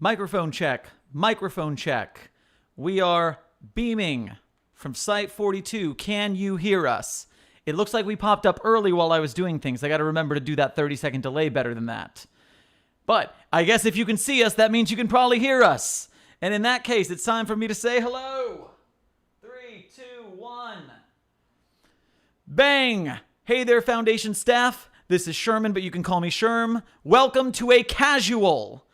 Microphone check. Microphone check. We are beaming from Site-42. Can you hear us? It looks like we popped up early while I was doing things. I got to remember to do that 30-second delay better than that. But I guess if you can see us, that means you can probably hear us. And in that case, it's time for me to say hello. 3, 2, 1. Bang! Hey there, Foundation staff. This is Sherman, but you can call me Sherm. Welcome to a casual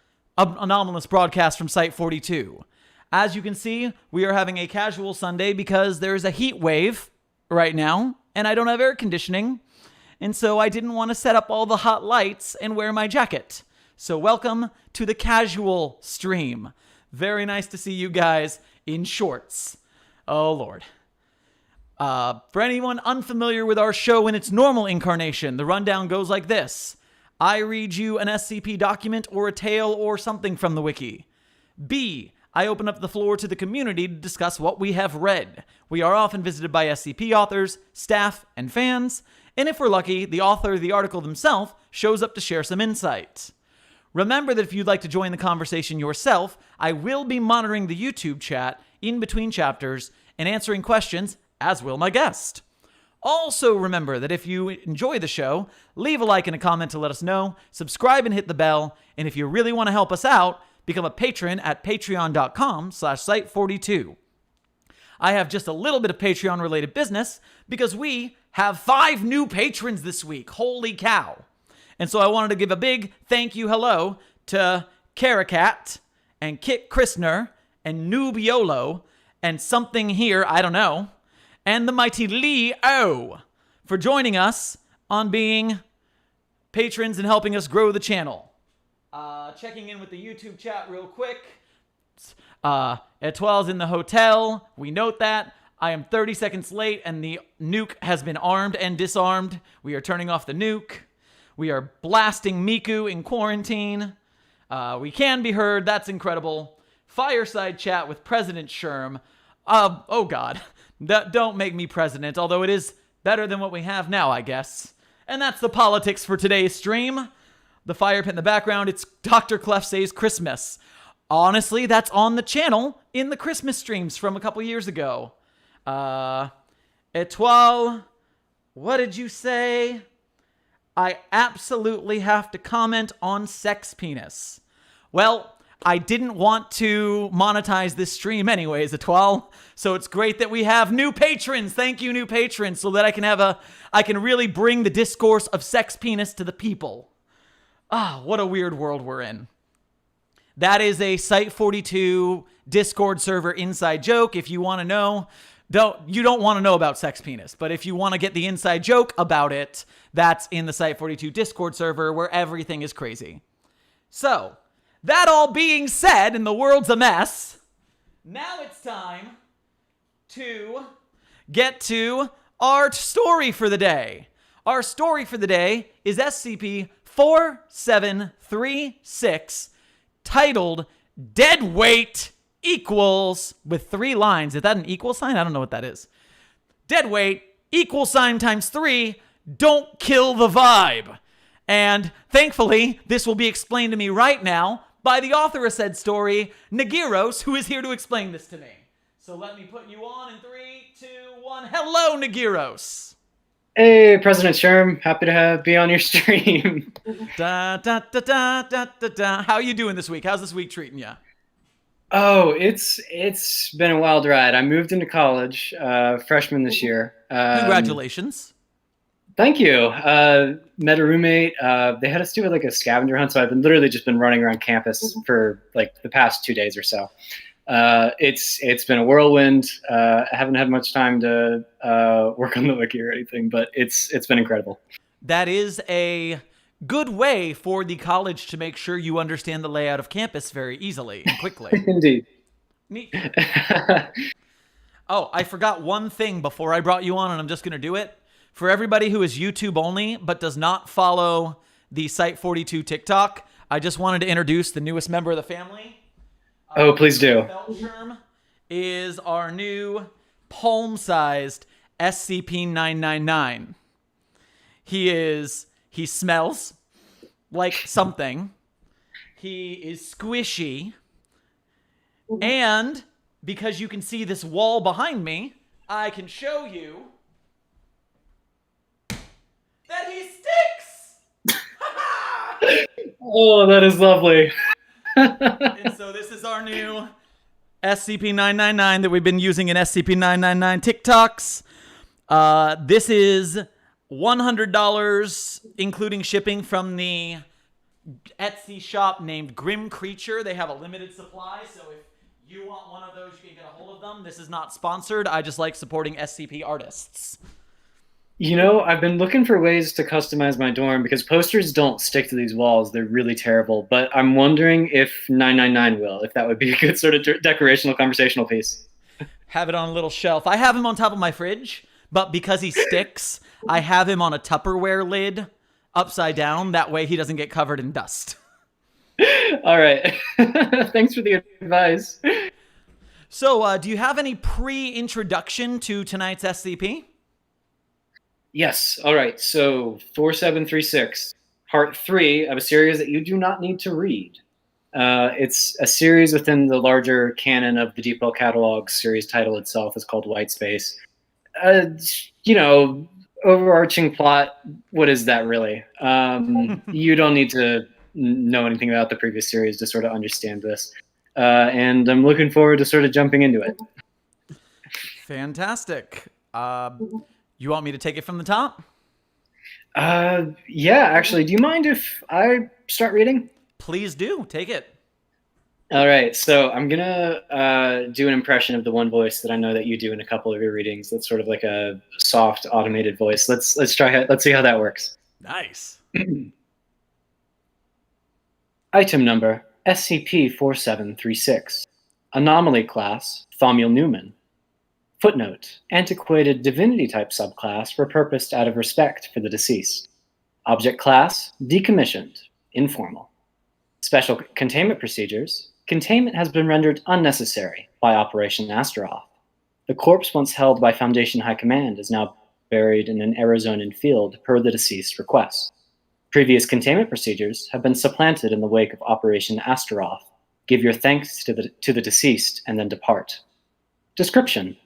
Anomalous broadcast from Site-42. As you can see, we are having a casual Sunday because there's a heat wave right now, and I don't have air conditioning, and so I didn't want to set up all the hot lights and wear my jacket. So welcome to the casual stream. Very nice to see you guys in shorts. Oh, Lord. For anyone unfamiliar with our show in its normal incarnation, the rundown goes like this. I read you an SCP document or a tale or something from the wiki. B, I open up the floor to the community to discuss what we have read. We are often visited by SCP authors, staff, and fans, and if we're lucky, the author of the article themselves shows up to share some insight. Remember that if you'd like to join the conversation yourself, I will be monitoring the YouTube chat in between chapters and answering questions, as will my guest. Also remember that if you enjoy the show, leave a like and a comment to let us know, subscribe and hit the bell, and if you really want to help us out, become a patron at patreon.com/site42. I have just a little bit of Patreon-related business because we have 5 new patrons this week. Holy cow. And so I wanted to give a big thank you hello to Caracat and Kit Christner and Nubiolo and something here, I don't know, and the mighty Lee O for joining us on being patrons and helping us grow the channel. Checking in with the YouTube chat real quick. Etoile's in the hotel. We note that. I am 30 seconds late and the nuke has been armed and disarmed. We are turning off the nuke. We are blasting Miku in quarantine. We can be heard. That's incredible. Fireside chat with President Sherm. Oh God. Don't make me president, although it is better than what we have now, I guess. And that's the politics for today's stream. The fire pit in the background, it's Dr. Clef Says Christmas. Honestly, that's on the channel in the Christmas streams from a couple years ago. Etoile, what did you say? I absolutely have to comment on sex penis. Well, I didn't want to monetize this stream anyways, Etoile. So it's great that we have new patrons. Thank you, new patrons, so that I can really bring the discourse of sex penis to the people. Ah, what a weird world we're in. That is a Site-42 Discord server inside joke. If you want to know, you don't want to know about sex penis, but if you want to get the inside joke about it, that's in the Site-42 Discord server where everything is crazy. So, that all being said, and the world's a mess, now it's time to get to our story for the day. Our story for the day is SCP-4736, titled Dead Weight equals, with 3 lines. Is that an equal sign? I don't know what that is. Dead weight equal sign times 3, don't kill the vibe. And thankfully, this will be explained to me right now by the author of said story, Nagiros, who is here to explain this to me. So let me put you on in 3, 2, 1. Hello, Nagiros. Hey, President Sherm. Happy to be on your stream. How are you doing this week? How's this week treating you? Oh, it's been a wild ride. I moved into college, freshman this year. Congratulations. Thank you. Met a roommate. They had us do like a scavenger hunt, so I've literally just been running around campus for like the past 2 days or so. It's been a whirlwind. I haven't had much time to work on the wiki or anything, but it's been incredible. That is a good way for the college to make sure you understand the layout of campus very easily and quickly. Indeed. Neat. Oh, I forgot one thing before I brought you on, and I'm just going to do it. For everybody who is YouTube only but does not follow the Site-42 TikTok, I just wanted to introduce the newest member of the family. Oh, please do. TheeSherm is our new palm-sized SCP-999. He smells like something. He is squishy. And because you can see this wall behind me, I can show you that he sticks! Oh, that is lovely. And so this is our new SCP-999 that we've been using in SCP-999 TikToks. This is $100, including shipping, from the Etsy shop named Grim Creature. They have a limited supply, so if you want one of those, you can get a hold of them. This is not sponsored. I just like supporting SCP artists. You know, I've been looking for ways to customize my dorm because posters don't stick to these walls. They're really terrible. But I'm wondering if 999 will, if that would be a good sort of decorational conversational piece. Have it on a little shelf. I have him on top of my fridge, but because he sticks, I have him on a Tupperware lid upside down. That way he doesn't get covered in dust. All right. Thanks for the advice. So, do you have any pre-introduction to tonight's SCP? Yes. All right. So 4736, part 3 of a series that you do not need to read. It's a series within the larger canon of the Deep Well catalog. Series title itself is called White Space. Overarching plot, what is that really? You don't need to know anything about the previous series to sort of understand this. And I'm looking forward to sort of jumping into it. Fantastic. You want me to take it from the top? Yeah, actually, do you mind if I start reading? Please do. Take it. All right, so I'm gonna do an impression of the one voice that I know that you do in a couple of your readings. That's sort of like a soft, automated voice. Let's try it. Let's see how that works. Nice. Item number SCP-4736. Anomaly class Thaumiel Newman. Footnote: antiquated divinity-type subclass repurposed out of respect for the deceased. Object class decommissioned. Informal. Special containment procedures. Containment has been rendered unnecessary by Operation Astaroth. The corpse once held by Foundation High Command is now buried in an Arizonan field per the deceased's request. Previous containment procedures have been supplanted in the wake of Operation Astaroth. Give your thanks to the deceased and then depart. Description: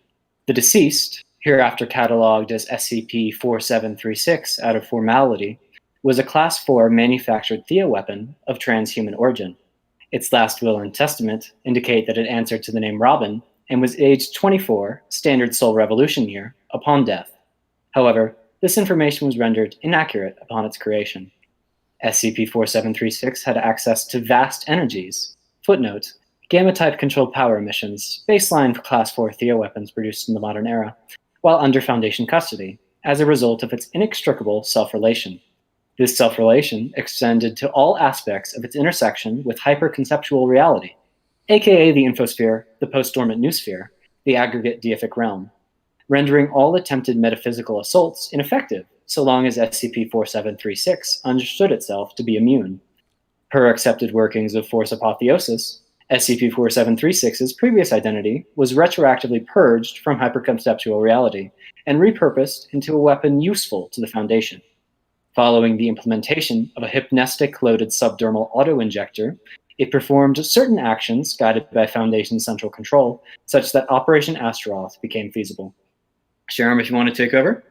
the deceased, hereafter catalogued as SCP-4736 out of formality, was a Class 4 manufactured theoweapon of transhuman origin. Its last will and testament indicate that it answered to the name Robin and was aged 24, standard Sol Revolution year, upon death. However, this information was rendered inaccurate upon its creation. SCP-4736 had access to vast energies. Footnote: gamma-type controlled power emissions, baseline for Class 4 theoweapons produced in the modern era, while under Foundation custody, as a result of its inextricable self-relation. This self-relation extended to all aspects of its intersection with hyperconceptual reality, aka the infosphere, the post-dormant noosphere, the aggregate deific realm, rendering all attempted metaphysical assaults ineffective so long as SCP-4736 understood itself to be immune. Per accepted workings of Force Apotheosis, SCP-4736's previous identity was retroactively purged from hyperconceptual reality and repurposed into a weapon useful to the Foundation. Following the implementation of a hypnestic-loaded subdermal auto-injector, it performed certain actions guided by Foundation central control, such that Operation Astaroth became feasible. Sherm, if you want to take over?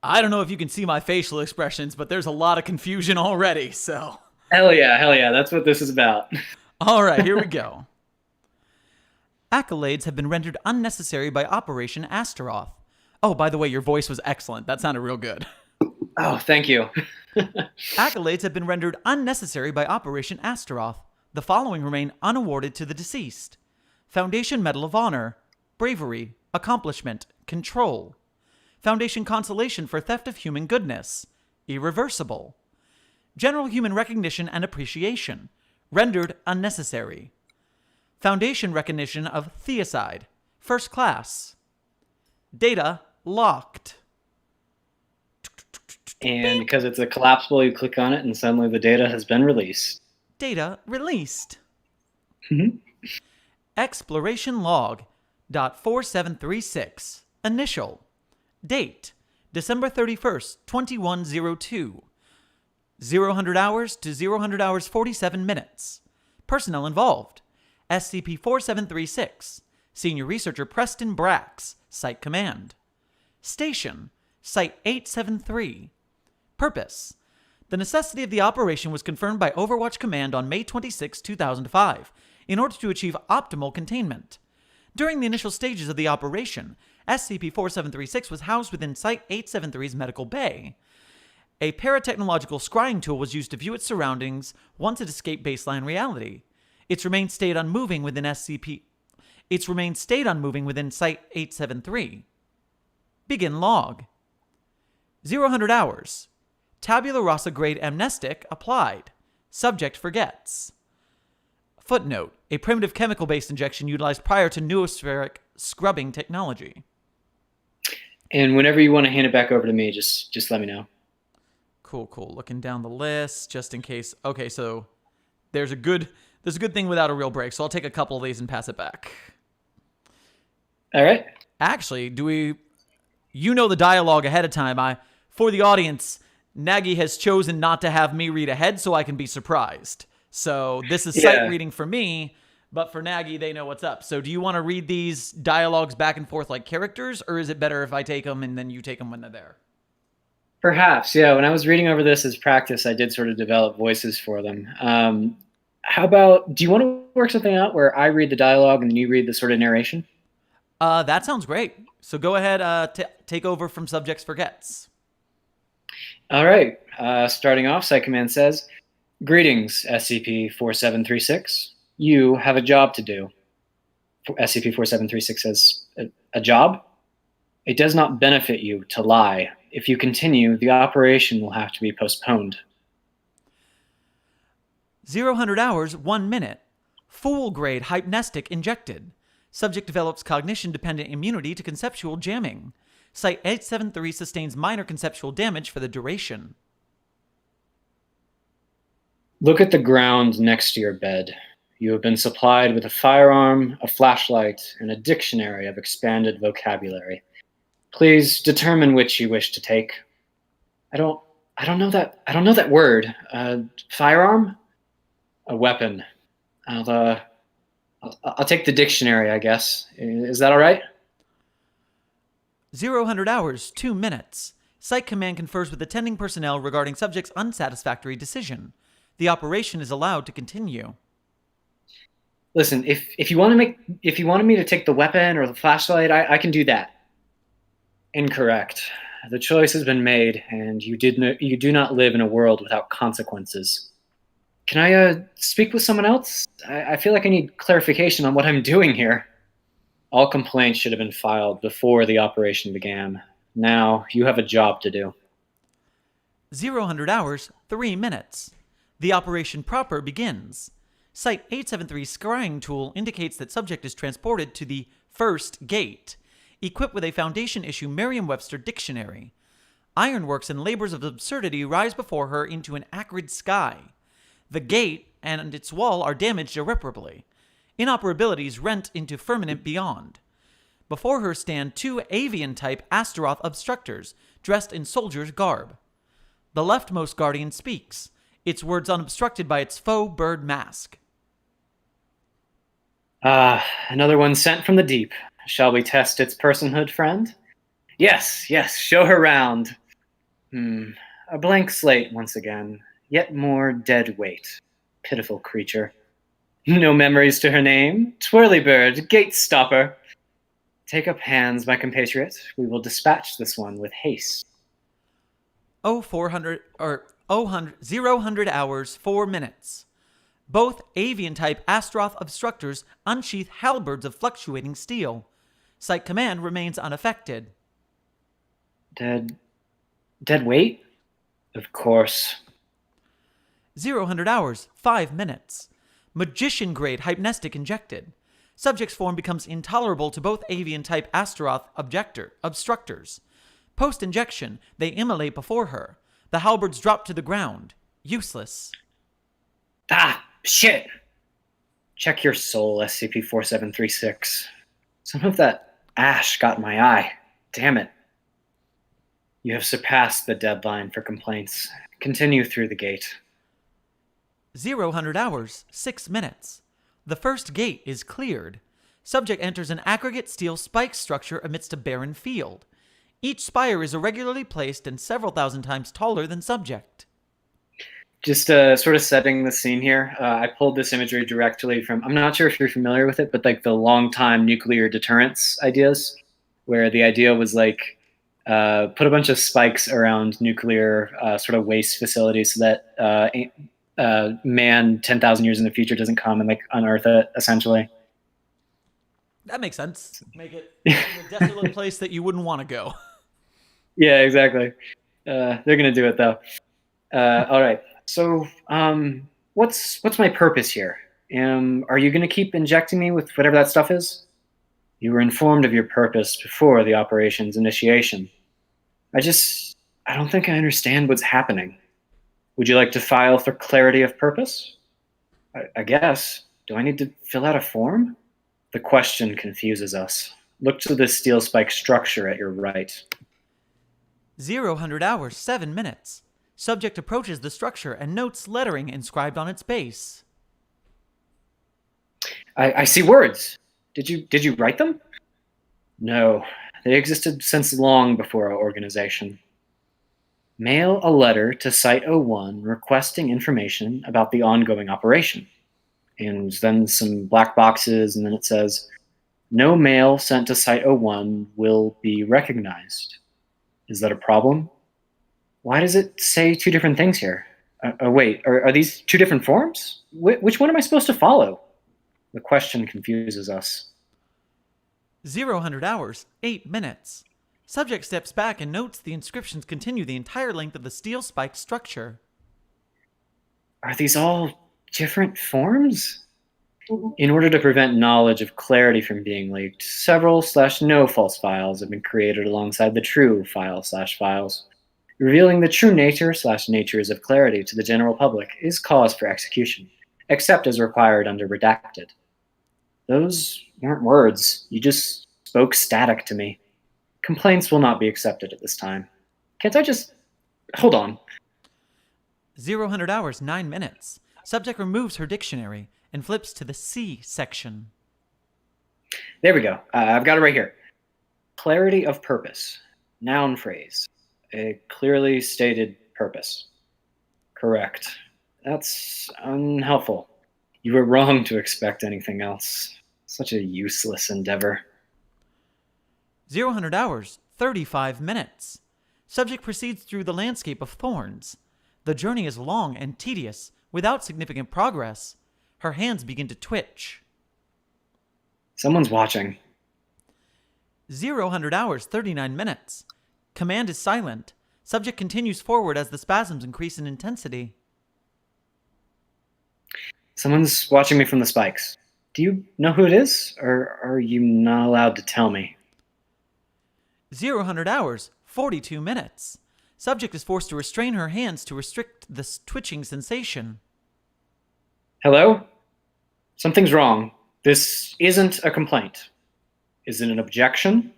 I don't know if you can see my facial expressions, but there's a lot of confusion already, so... Hell yeah, that's what this is about. All right, here we go. Accolades have been rendered unnecessary by Operation Astaroth. Oh, by the way, your voice was excellent. That sounded real good. Oh, thank you. Accolades have been rendered unnecessary by Operation Astaroth. The following remain unawarded to the deceased: Foundation Medal of Honor, Bravery, Accomplishment, Control. Foundation Consolation for Theft of Human Goodness, Irreversible. General Human Recognition and Appreciation, rendered unnecessary. Foundation Recognition of Theocide, First Class. Data locked. And because it's a collapsible, you click on it and suddenly the data has been released. Data released. Mm-hmm. Exploration log .4736. Initial. Date: December 31st, 2102. 0 hours to 0 hours 47 minutes. Personnel involved: SCP-4736, Senior Researcher Preston Brax, Site Command. Station: Site-873. Purpose: the necessity of the operation was confirmed by Overwatch Command on May 26, 2005, in order to achieve optimal containment. During the initial stages of the operation, SCP-4736 was housed within Site-873's medical bay. A paratechnological scrying tool was used to view its surroundings once it escaped baseline reality. Its remains stayed unmoving within Site-873. Begin log. 0 hours. Tabula rasa grade amnestic applied. Subject forgets. Footnote: a primitive chemical-based injection utilized prior to noospheric scrubbing technology. And whenever you want to hand it back over to me, just let me know. Cool. Looking down the list just in case. Okay, so there's a good thing without a real break, so I'll take a couple of these and pass it back. All right. Actually, you know the dialogue ahead of time. For the audience, Nagy has chosen not to have me read ahead so I can be surprised. So this is sight reading for me, but for Nagy, they know what's up. So do you want to read these dialogues back and forth like characters, or is it better if I take them and then you take them when they're there? Perhaps, yeah. When I was reading over this as practice, I did sort of develop voices for them. How about, do you want to work something out where I read the dialogue and then you read the sort of narration? That sounds great. So go ahead, take over from Subjects Forgets. All right. Starting off, Site Command says, "Greetings, SCP-4736. You have a job to do." SCP-4736 says, "A job? It does not benefit you to lie. If you continue, the operation will have to be postponed." 0 hours, 1 minute. Fool-grade hypnestic injected. Subject develops cognition-dependent immunity to conceptual jamming. Site-873 sustains minor conceptual damage for the duration. Look at the ground next to your bed. You have been supplied with a firearm, a flashlight, and a dictionary of expanded vocabulary. Please determine which you wish to take. I don't know that word. Firearm? A weapon. I'll take the dictionary, I guess. Is that all right? 0 hours, 2 minutes. Site Command confers with attending personnel regarding subject's unsatisfactory decision. The operation is allowed to continue. Listen, if you wanted me to take the weapon or the flashlight, I can do that. Incorrect. The choice has been made, and you do not live in a world without consequences. Can I speak with someone else? I feel like I need clarification on what I'm doing here. All complaints should have been filed before the operation began. Now, you have a job to do. 0 hours, 3 minutes. The operation proper begins. Site-873's scrying tool indicates that subject is transported to the first gate, equipped with a Foundation-issue Merriam-Webster dictionary. Ironworks and labors of absurdity rise before her into an acrid sky. The gate and its wall are damaged irreparably. Inoperabilities rent into firmament beyond. Before her stand 2 avian-type Astaroth obstructors, dressed in soldier's garb. The leftmost guardian speaks, its words unobstructed by its faux bird mask. Another one sent from the deep. Shall we test its personhood, friend? Yes, show her round. A blank slate once again. Yet more dead weight. Pitiful creature. No memories to her name. Twirlybird, gate stopper. Take up hands, my compatriot. We will dispatch this one with haste. 0 hours, 4 minutes. Both avian-type Astaroth obstructors unsheath halberds of fluctuating steel. Site Command remains unaffected. Dead weight? Of course. 0 hours, 5 minutes. Magician-grade hypnestic injected. Subject's form becomes intolerable to both avian-type Astaroth obstructors. Post-injection, they immolate before her. The halberds drop to the ground. Useless. Shit! Check your soul, SCP-4736. Some of that ash got in my eye. Damn it. You have surpassed the deadline for complaints. Continue through the gate. 0 hours, 6 minutes. The first gate is cleared. Subject enters an aggregate steel spike structure amidst a barren field. Each spire is irregularly placed and several thousand times taller than subject. Just sort of setting the scene here, I pulled this imagery directly from, I'm not sure if you're familiar with it, but like the long-time nuclear deterrence ideas, where the idea was like put a bunch of spikes around nuclear sort of waste facilities so that man 10,000 years in the future doesn't come and like unearth it, essentially. That makes sense. Make it a desolate place that you wouldn't want to go. Yeah, exactly. They're gonna do it though. All right. So, what's my purpose here? Are you gonna keep injecting me with whatever that stuff is? You were informed of your purpose before the operation's initiation. I don't think I understand what's happening. Would you like to file for clarity of purpose? I guess. Do I need to fill out a form? The question confuses us. Look to the steel spike structure at your right. 0 hours, 7 minutes. Subject approaches the structure and notes lettering inscribed on its base. I see words. Did you write them? No, they existed since long before our organization. Mail a letter to Site-41 requesting information about the ongoing operation. And then some black boxes, and then it says, no mail sent to Site-01 will be recognized. Is that a problem? Why does it say two different things here? Wait, are these two different forms? Which one am I supposed to follow? The question confuses us. 0 hours, 8 minutes. Subject steps back and notes the inscriptions continue the entire length of the steel spiked structure. Are these all different forms? In order to prevent knowledge of clarity from being leaked, several/no false files have been created alongside the true file/files. Revealing the true nature/natures of clarity to the general public is cause for execution, except as required under redacted. Those weren't words. You just spoke static to me. Complaints will not be accepted at this time. Can't I just... Hold on. 0 hours, 9 minutes. Subject removes her dictionary and flips to the C section. There we go. I've got it right here. Clarity of purpose. Noun phrase. A clearly stated purpose. Correct. That's unhelpful. You were wrong to expect anything else. Such a useless endeavor. 0 hours, 35 minutes. Subject proceeds through the landscape of thorns. The journey is long and tedious, without significant progress. Her hands begin to twitch. Someone's watching. 0 hours, 39 minutes. Command is silent. Subject continues forward as the spasms increase in intensity. Someone's watching me from the spikes. Do you know who it is, or are you not allowed to tell me? 0 hours, 42 minutes. Subject is forced to restrain her hands to restrict the twitching sensation. Hello? Something's wrong. This isn't a complaint. Is it an objection?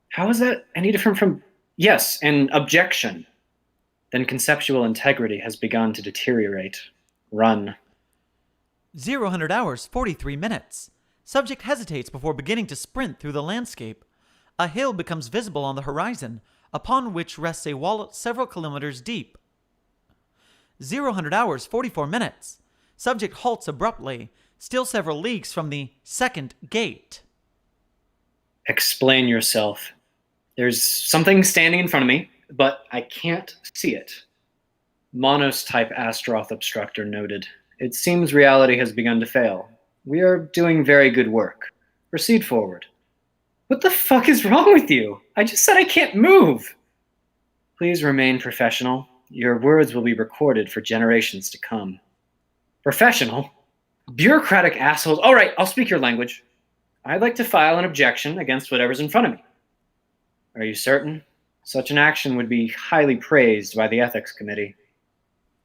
How is that any different from... Yes, an objection. Then conceptual integrity has begun to deteriorate. Run. 0 hours, 43 minutes. Subject hesitates before beginning to sprint through the landscape. A hill becomes visible on the horizon, upon which rests a wall several kilometers deep. 0 hours, 44 minutes. Subject halts abruptly, still several leagues from the second gate. Explain yourself. There's something standing in front of me, but I can't see it. Monos-type Astroth obstructor noted. It seems reality has begun to fail. We are doing very good work. Proceed forward. What the fuck is wrong with you? I just said I can't move. Please remain professional. Your words will be recorded for generations to come. Professional? Bureaucratic assholes. All right, I'll speak your language. I'd like to file an objection against whatever's in front of me. Are you certain? Such an action would be highly praised by the ethics committee.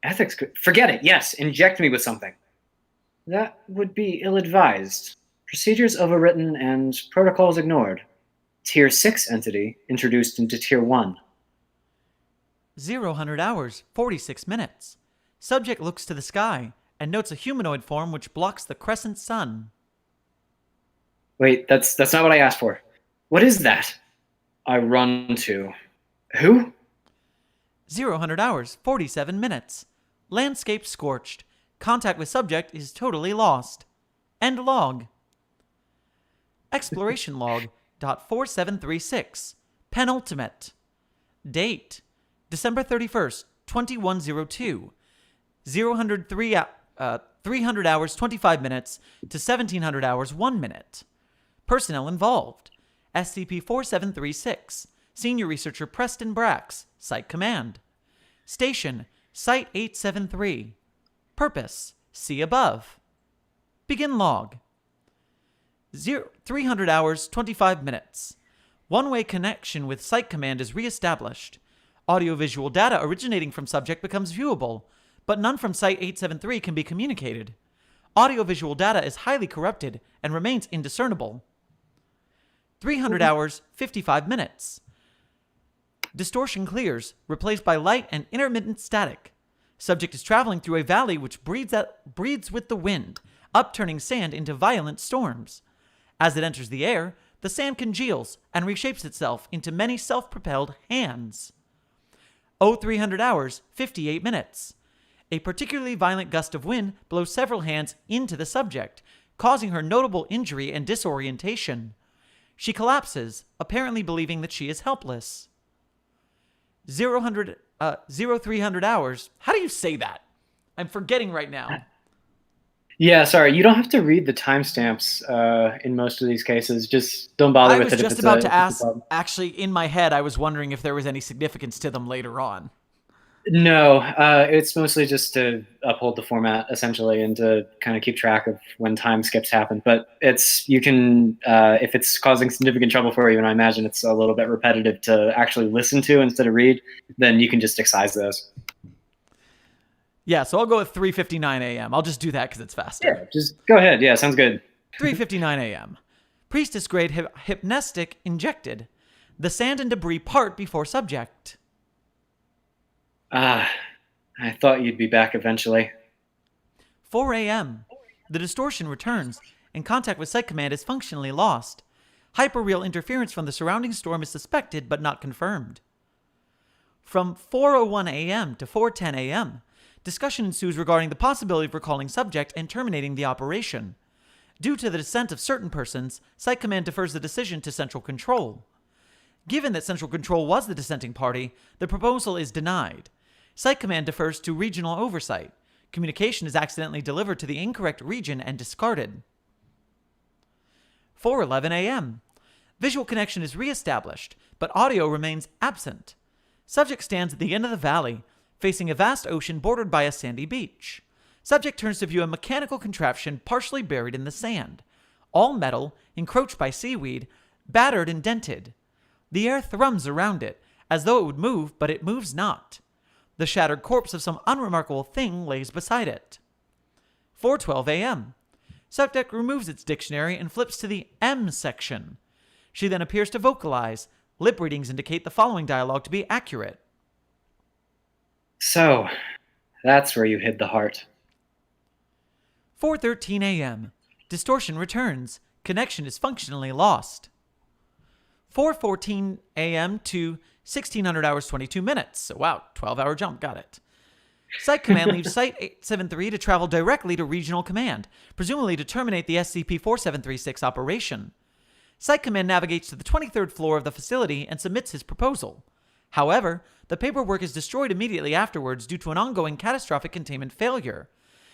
Ethics? Forget it. Yes, inject me with something. That would be ill-advised. Procedures overwritten and protocols ignored. Tier 6 entity introduced into Tier 1. 0 hours, 46 minutes. Subject looks to the sky and notes a humanoid form which blocks the crescent sun. Wait, that's not what I asked for. What is that? I run to. Who? 0 hours, 47 minutes. Landscape scorched. Contact with subject is totally lost. End log. Exploration log. .4736. Penultimate. Date. December 31st, 2102. 300 hours, 25 minutes to 1700 hours, 1 minute. Personnel involved. SCP-4736. Senior Researcher Preston Brax. Site Command. Station. Site-873. Purpose. See above. Begin log. 300 hours, 25 minutes. One-way connection with Site Command is re-established. Audiovisual data originating from subject becomes viewable, but none from Site-873 can be communicated. Audiovisual data is highly corrupted and remains indiscernible. 300 hours, 55 minutes. Distortion clears, replaced by light and intermittent static. Subject is traveling through a valley which breathes with the wind, upturning sand into violent storms. As it enters the air, the sand congeals and reshapes itself into many self-propelled hands. 300 hours, 58 minutes. A particularly violent gust of wind blows several hands into the subject, causing her notable injury and disorientation. She collapses, apparently believing that she is helpless. 300 hours. How do you say that? I'm forgetting right now. Yeah, sorry. You don't have to read the timestamps in most of these cases. Just don't bother with it. I was just about to ask. Actually, in my head, I was wondering if there was any significance to them later on. No, it's mostly just to uphold the format, essentially, and to kind of keep track of when time skips happen. But you can, if it's causing significant trouble for you, and I imagine it's a little bit repetitive to actually listen to instead of read, then you can just excise those. Yeah, so I'll go with 3:59 a.m. I'll just do that because it's faster. Yeah, just go ahead. Yeah, sounds good. 3:59 a.m. Priestess grade hypnestic injected. The sand and debris part before subject. I thought you'd be back eventually. 4 a.m. The distortion returns, and contact with Site Command is functionally lost. Hyperreal interference from the surrounding storm is suspected but not confirmed. From 4:01 a.m. to 4:10 a.m., discussion ensues regarding the possibility of recalling subject and terminating the operation. Due to the dissent of certain persons, Site Command defers the decision to Central Control. Given that Central Control was the dissenting party, the proposal is denied. Site Command defers to regional oversight. Communication is accidentally delivered to the incorrect region and discarded. 4:11 a.m. Visual connection is re-established, but audio remains absent. Subject stands at the end of the valley, facing a vast ocean bordered by a sandy beach. Subject turns to view a mechanical contraption partially buried in the sand. All metal, encroached by seaweed, battered and dented. The air thrums around it, as though it would move, but it moves not. The shattered corpse of some unremarkable thing lays beside it. 4:12 a.m. Subject removes its dictionary and flips to the M section. She then appears to vocalize. Lip readings indicate the following dialogue to be accurate. So, that's where you hid the heart. 4:13 a.m. Distortion returns. Connection is functionally lost. 4:14 a.m. to 1600 hours 22 minutes. So, wow, 12-hour jump. Got it. Site Command leaves Site-873 to travel directly to Regional Command, presumably to terminate the SCP-4736 operation. Site Command navigates to the 23rd floor of the facility and submits his proposal. However, the paperwork is destroyed immediately afterwards due to an ongoing catastrophic containment failure.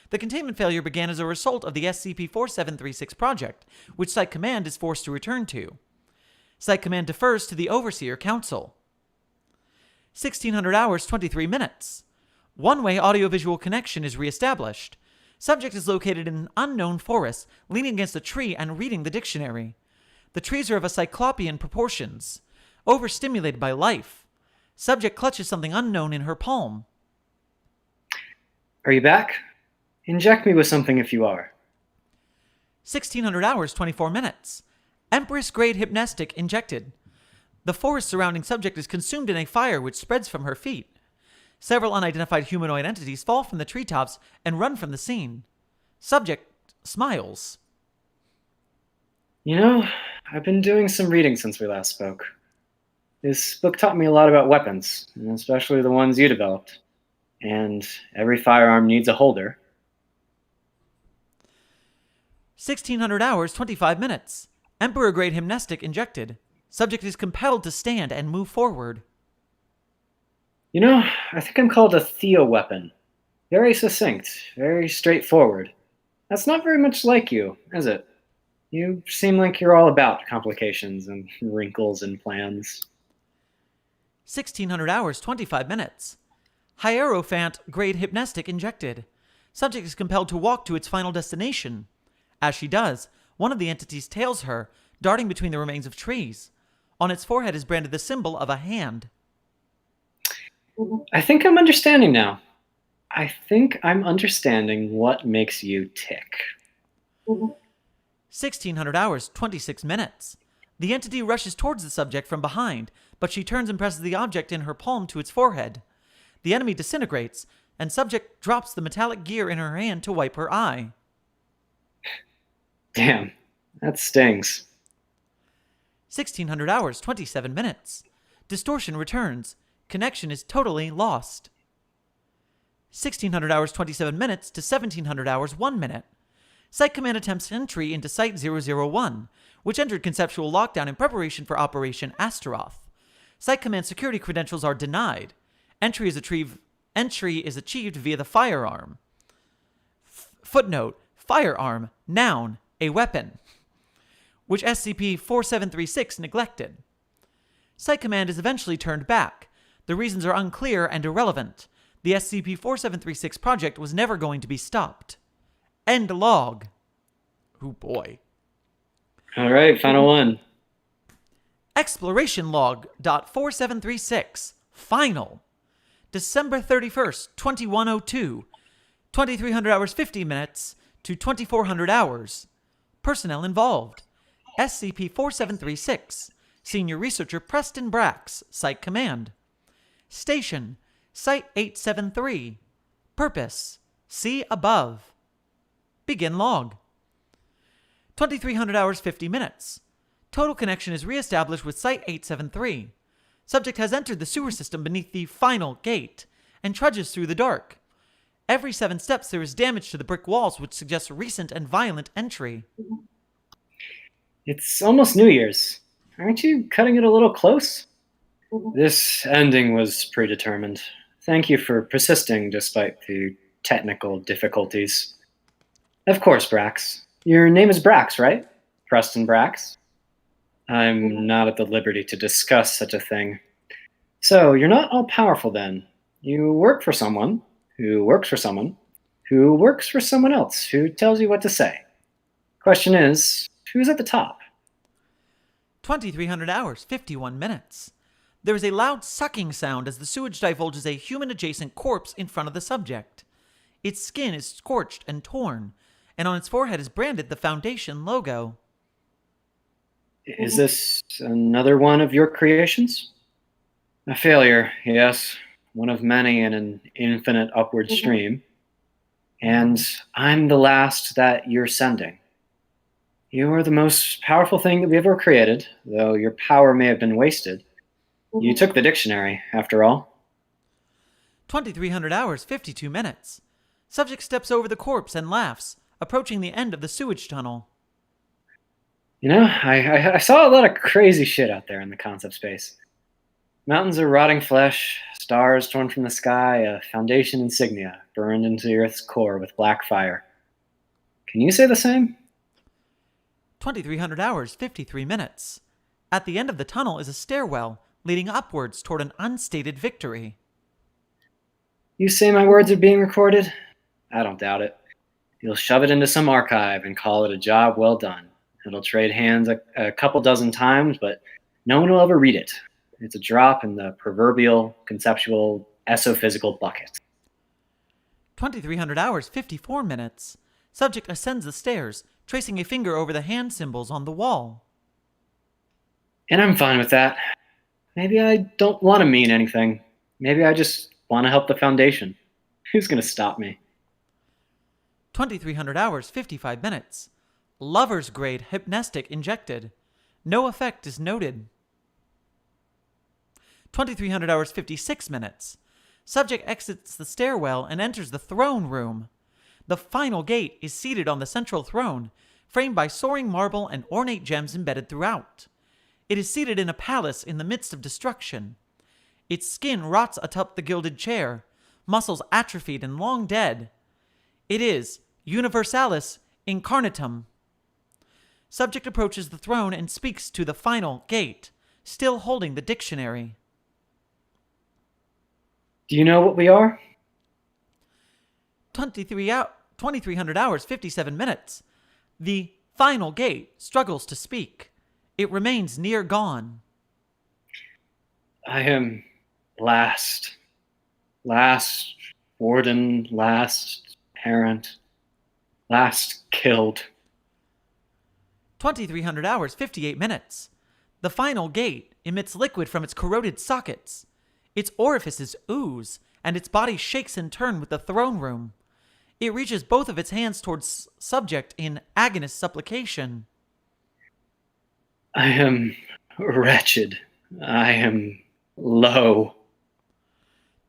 The containment failure began as a result of the SCP-4736 project, which Site Command is forced to return to. Site Command defers to the Overseer Council. 1600 hours 23 minutes. One-way audiovisual connection is re-established. Subject is located in an unknown forest, leaning against a tree and reading the dictionary. The trees are of a cyclopean proportions, overstimulated by life. Subject clutches something unknown in her palm. Are you back? Inject me with something if you are. 1600 hours 24 minutes. Empress-grade hypnestic injected. The forest surrounding subject is consumed in a fire which spreads from her feet. Several unidentified humanoid entities fall from the treetops and run from the scene. Subject smiles. You know, I've been doing some reading since we last spoke. This book taught me a lot about weapons, and especially the ones you developed. And every firearm needs a holder. 1600 hours, 25 minutes. Emperor-grade hymnestic injected. Subject is compelled to stand and move forward. You know, I think I'm called a theo-weapon. Very succinct, very straightforward. That's not very much like you, is it? You seem like you're all about complications and wrinkles and plans. 1600 hours, 25 minutes. Hierophant-grade hypnestic injected. Subject is compelled to walk to its final destination. As she does, one of the entities tails her, darting between the remains of trees. On its forehead is branded the symbol of a hand. I think I'm understanding now. I think I'm understanding what makes you tick. 1600 hours, 26 minutes. The entity rushes towards the subject from behind, but she turns and presses the object in her palm to its forehead. The enemy disintegrates, and subject drops the metallic gear in her hand to wipe her eye. Damn, that stings. 1600 hours, 27 minutes. Distortion returns. Connection is totally lost. 1600 hours, 27 minutes to 1700 hours, 1 minute. Site Command attempts entry into Site-001, which entered conceptual lockdown in preparation for Operation Astaroth. Site Command security credentials are denied. Entry is achieved via the firearm. Footnote: firearm, noun, a weapon, which SCP-4736 neglected. Site Command is eventually turned back. The reasons are unclear and irrelevant. The SCP-4736 project was never going to be stopped. End log. Oh boy. All right, final one. Exploration log .4736. Final. December 31st, 2102. 2300 hours 50 minutes to 2400 hours. Personnel involved. SCP-4736. Senior Researcher Preston Brax, Site Command. Station, Site-873. Purpose, see above. Begin log. 2300 hours 50 minutes. Total connection is reestablished with Site-873. Subject has entered the sewer system beneath the final gate and trudges through the dark. Every 7 steps there is damage to the brick walls, which suggests recent and violent entry. It's almost New Year's. Aren't you cutting it a little close? This ending was predetermined. Thank you for persisting despite the technical difficulties. Of course, Brax. Your name is Brax, right? Preston Brax? I'm not at the liberty to discuss such a thing. So, you're not all-powerful then. You work for someone, who works for someone, who works for someone else, who tells you what to say. Question is, who's at the top? 2300 hours, 51 minutes. There is a loud sucking sound as the sewage divulges a human-adjacent corpse in front of the subject. Its skin is scorched and torn, and on its forehead is branded the Foundation logo. Is this another one of your creations? A failure, yes. One of many in an infinite upward stream. And I'm the last that you're sending. You are the most powerful thing that we ever created, though your power may have been wasted. You took the dictionary, after all. 2300 hours, 52 minutes. Subject steps over the corpse and laughs, approaching the end of the sewage tunnel. You know, I saw a lot of crazy shit out there in the concept space. Mountains of rotting flesh, stars torn from the sky, a Foundation insignia burned into the Earth's core with black fire. Can you say the same? 2300 hours, 53 minutes. At the end of the tunnel is a stairwell leading upwards toward an unstated victory. You say my words are being recorded? I don't doubt it. You'll shove it into some archive and call it a job well done. It'll trade hands a couple dozen times, but no one will ever read it. It's a drop in the proverbial, conceptual, esophysical bucket. 2300 hours, 54 minutes. Subject ascends the stairs, tracing a finger over the hand symbols on the wall. And I'm fine with that. Maybe I don't want to mean anything. Maybe I just want to help the Foundation. Who's going to stop me? 2300 hours, 55 minutes. Lover's grade hypnestic injected. No effect is noted. 2300 hours, 56 minutes. Subject exits the stairwell and enters the throne room. The final gate is seated on the central throne, framed by soaring marble and ornate gems embedded throughout. It is seated in a palace in the midst of destruction. Its skin rots atop the gilded chair, muscles atrophied and long dead. It is Universalis Incarnatum. Subject approaches the throne and speaks to the final gate, still holding the dictionary. Do you know what we are? 2300 hours, 57 minutes. The final gate struggles to speak. It remains near gone. I am last warden, last parent, last killed. 2300 hours, 58 minutes. The final gate emits liquid from its corroded sockets. Its orifices ooze, and its body shakes in turn with the throne room. It reaches both of its hands towards subject in agonist supplication. I am wretched. I am low.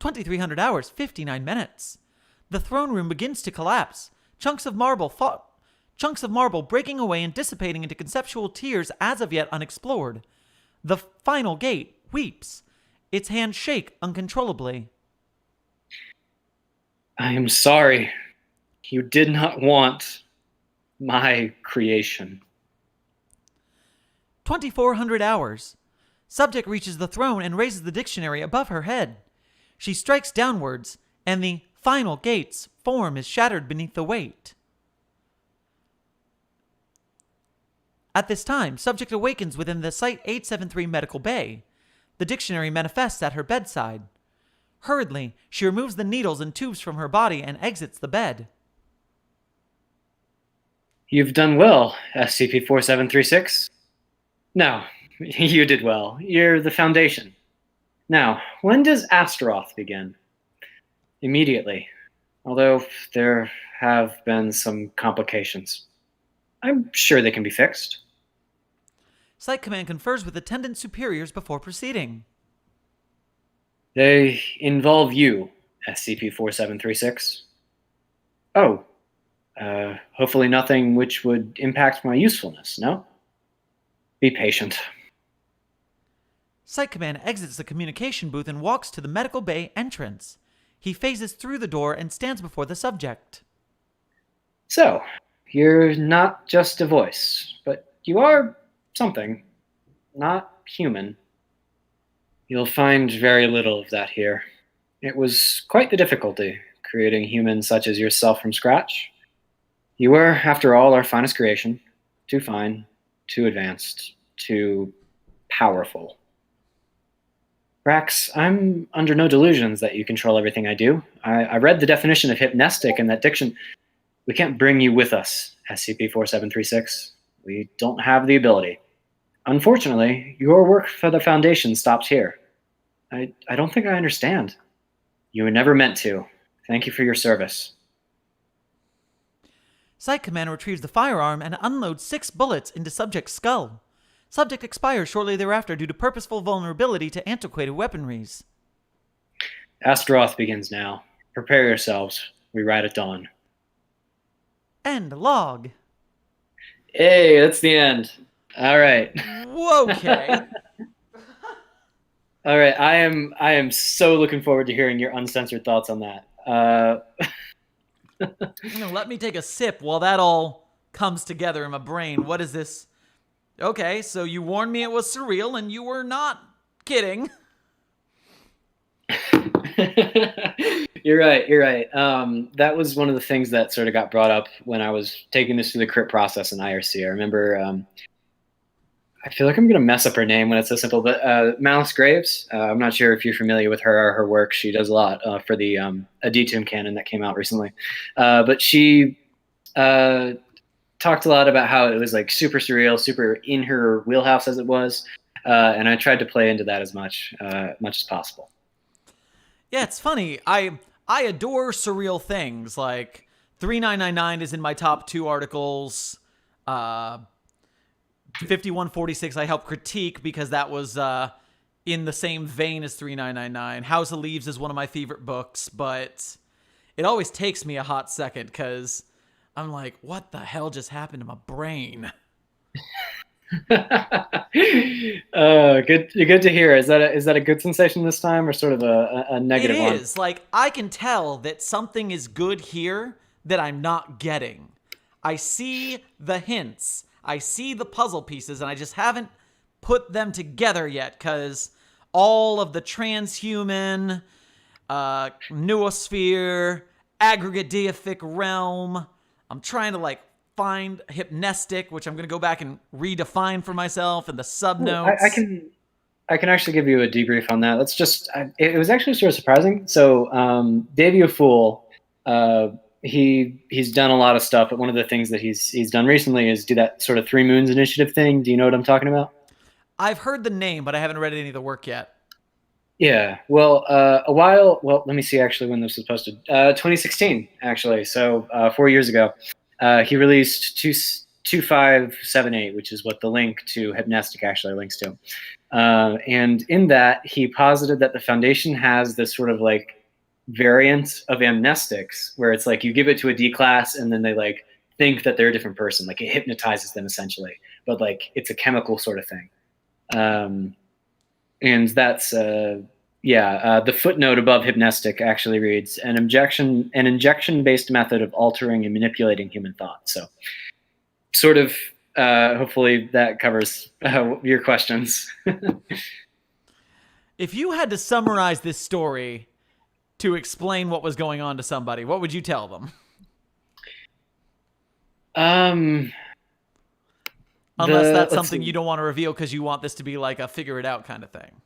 2300 hours, 59 minutes. The throne room begins to collapse. Chunks of marble breaking away and dissipating into conceptual tears as of yet unexplored. The final gate weeps. Its hands shake uncontrollably. I am sorry. You did not want my creation. 2400 hours. Subject reaches the throne and raises the dictionary above her head. She strikes downwards, and the final gate's form is shattered beneath the weight. At this time, subject awakens within the Site-873 medical bay. The dictionary manifests at her bedside. Hurriedly, she removes the needles and tubes from her body and exits the bed. You've done well, SCP-4736. No, you did well. You're the Foundation. Now, when does Astaroth begin? Immediately. Although there have been some complications. I'm sure they can be fixed. Site Command confers with attendant superiors before proceeding. They involve you, SCP-4736. Oh, hopefully nothing which would impact my usefulness, no? Be patient. Site Command exits the communication booth and walks to the medical bay entrance. He phases through the door and stands before the subject. So, you're not just a voice, but you are something. Not human. You'll find very little of that here. It was quite the difficulty, creating humans such as yourself from scratch. You were, after all, our finest creation. Too fine, too advanced, too powerful. Brax, I'm under no delusions that you control everything I do. I read the definition of hypnestic in that diction. We can't bring you with us, SCP-4736. We don't have the ability. Unfortunately, your work for the Foundation stops here. I don't think I understand. You were never meant to. Thank you for your service. Site Command retrieves the firearm and unloads 6 bullets into subject's skull. Subject expires shortly thereafter due to purposeful vulnerability to antiquated weaponries. Astaroth begins now. Prepare yourselves. We ride at dawn. End log. Hey, that's the end. All right. Okay. All right. I am so looking forward to hearing your uncensored thoughts on that. Let me take a sip while that all comes together in my brain. What is this? Okay, so you warned me it was surreal, and you were not kidding. You're right. That was one of the things that sort of got brought up when I was taking this through the crypt process in IRC. I remember, I feel like I'm going to mess up her name when it's so simple, but Malice Graves, I'm not sure if you're familiar with her or her work. She does a lot for the Aditum canon that came out recently. But she talked a lot about how it was like super surreal, super in her wheelhouse as it was. And I tried to play into that as much as possible. Yeah, it's funny. I adore surreal things. Like 3999 is in my top 2 articles. 5146 I helped critique because that was in the same vein as 3999. House of Leaves is one of my favorite books, but it always takes me a hot second because I'm like, what the hell just happened to my brain? Good to hear. Is that a good sensation this time, or sort of a It negative one? is. Like, I can tell that something is good here that I'm not getting. I see the hints, I see the puzzle pieces, and I just haven't put them together yet because all of the transhuman, noosphere, aggregate deific realm, I'm trying to, like, find hypnestic, which I'm going to go back and redefine for myself, and the subnotes. I can actually give you a debrief on that. It was actually sort of surprising. So, Davey Fool, he's done a lot of stuff, but one of the things that he's done recently is do that sort of Three Moons Initiative thing. Do you know what I'm talking about? I've heard the name, but I haven't read any of the work yet. Yeah. Well, a while. Well, let me see actually when this was posted. 2016, actually. So 4 years ago, he released 2578, which is what the link to Hypnestic actually links to. And in that, he posited that the Foundation has this sort of like variant of amnestics, where it's like you give it to a D class, and then they like think that they're a different person. Like it hypnotizes them essentially, but like it's a chemical sort of thing. And that's the footnote above hypnestic actually reads an injection-based method of altering and manipulating human thought. So sort of hopefully that covers your questions. If you had to summarize this story to explain what was going on to somebody, what would you tell them? Unless that's something you don't want to reveal because you want this to be like a figure it out kind of thing.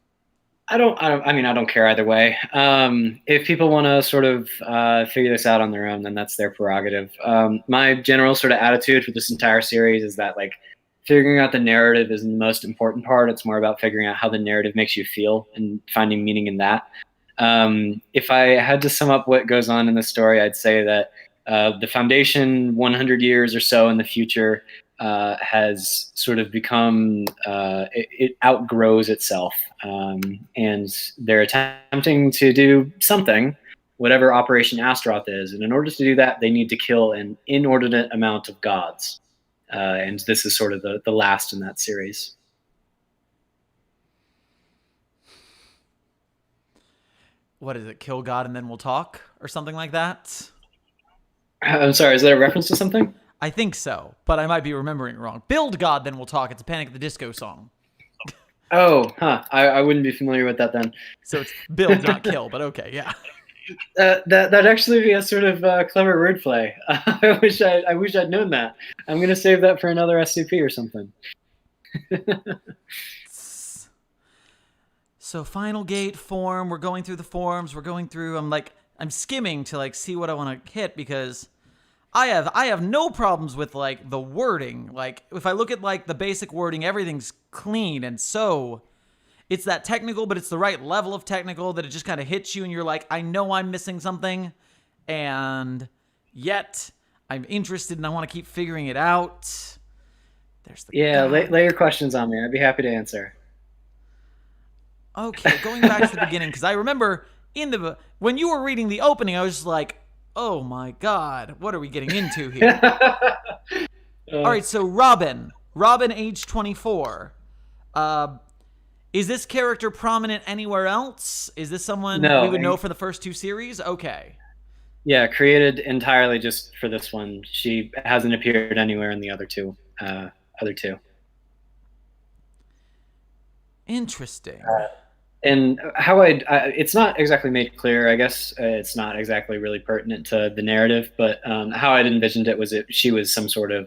I don't care either way. If people want to sort of figure this out on their own, then that's their prerogative. My general sort of attitude for this entire series is that like figuring out the narrative isn't the most important part. It's more about figuring out how the narrative makes you feel and finding meaning in that. If I had to sum up what goes on in the story, I'd say that the Foundation, 100 years or so in the future, has sort of become it outgrows itself, and they're attempting to do something, whatever Operation Astaroth is, and in order to do that, they need to kill an inordinate amount of gods, and this is sort of the last in that series. What is it? Kill God and then we'll talk, or something like that? I'm sorry, is that a reference to something? I think so, but I might be remembering it wrong. Build God, then we'll talk. It's a Panic at the Disco song. Oh, huh. I wouldn't be familiar with that then. So it's build, not kill, but okay, yeah. That'd actually be a sort of clever wordplay. I wish I'd known that. I'm gonna save that for another SCP or something. So final gate form. We're going through the forms. I'm skimming to like see what I want to hit because I have no problems with like the wording. Like if I look at like the basic wording, everything's clean, and so it's that technical, but it's the right level of technical that it just kind of hits you and you're like, I know I'm missing something, and yet I'm interested and I want to keep figuring it out. There's the lay your questions on me. I'd be happy to answer. Okay, going back to the beginning, because I remember when you were reading the opening, I was just like, oh my god, what are we getting into here? All right, so Robin, age 24. Is this character prominent anywhere else? Is this someone we would know for the first 2 series? Okay. Yeah, created entirely just for this one. She hasn't appeared anywhere in the other two. Interesting. And how it's not exactly made clear. I guess it's not exactly really pertinent to the narrative, but how I'd envisioned it was she was some sort of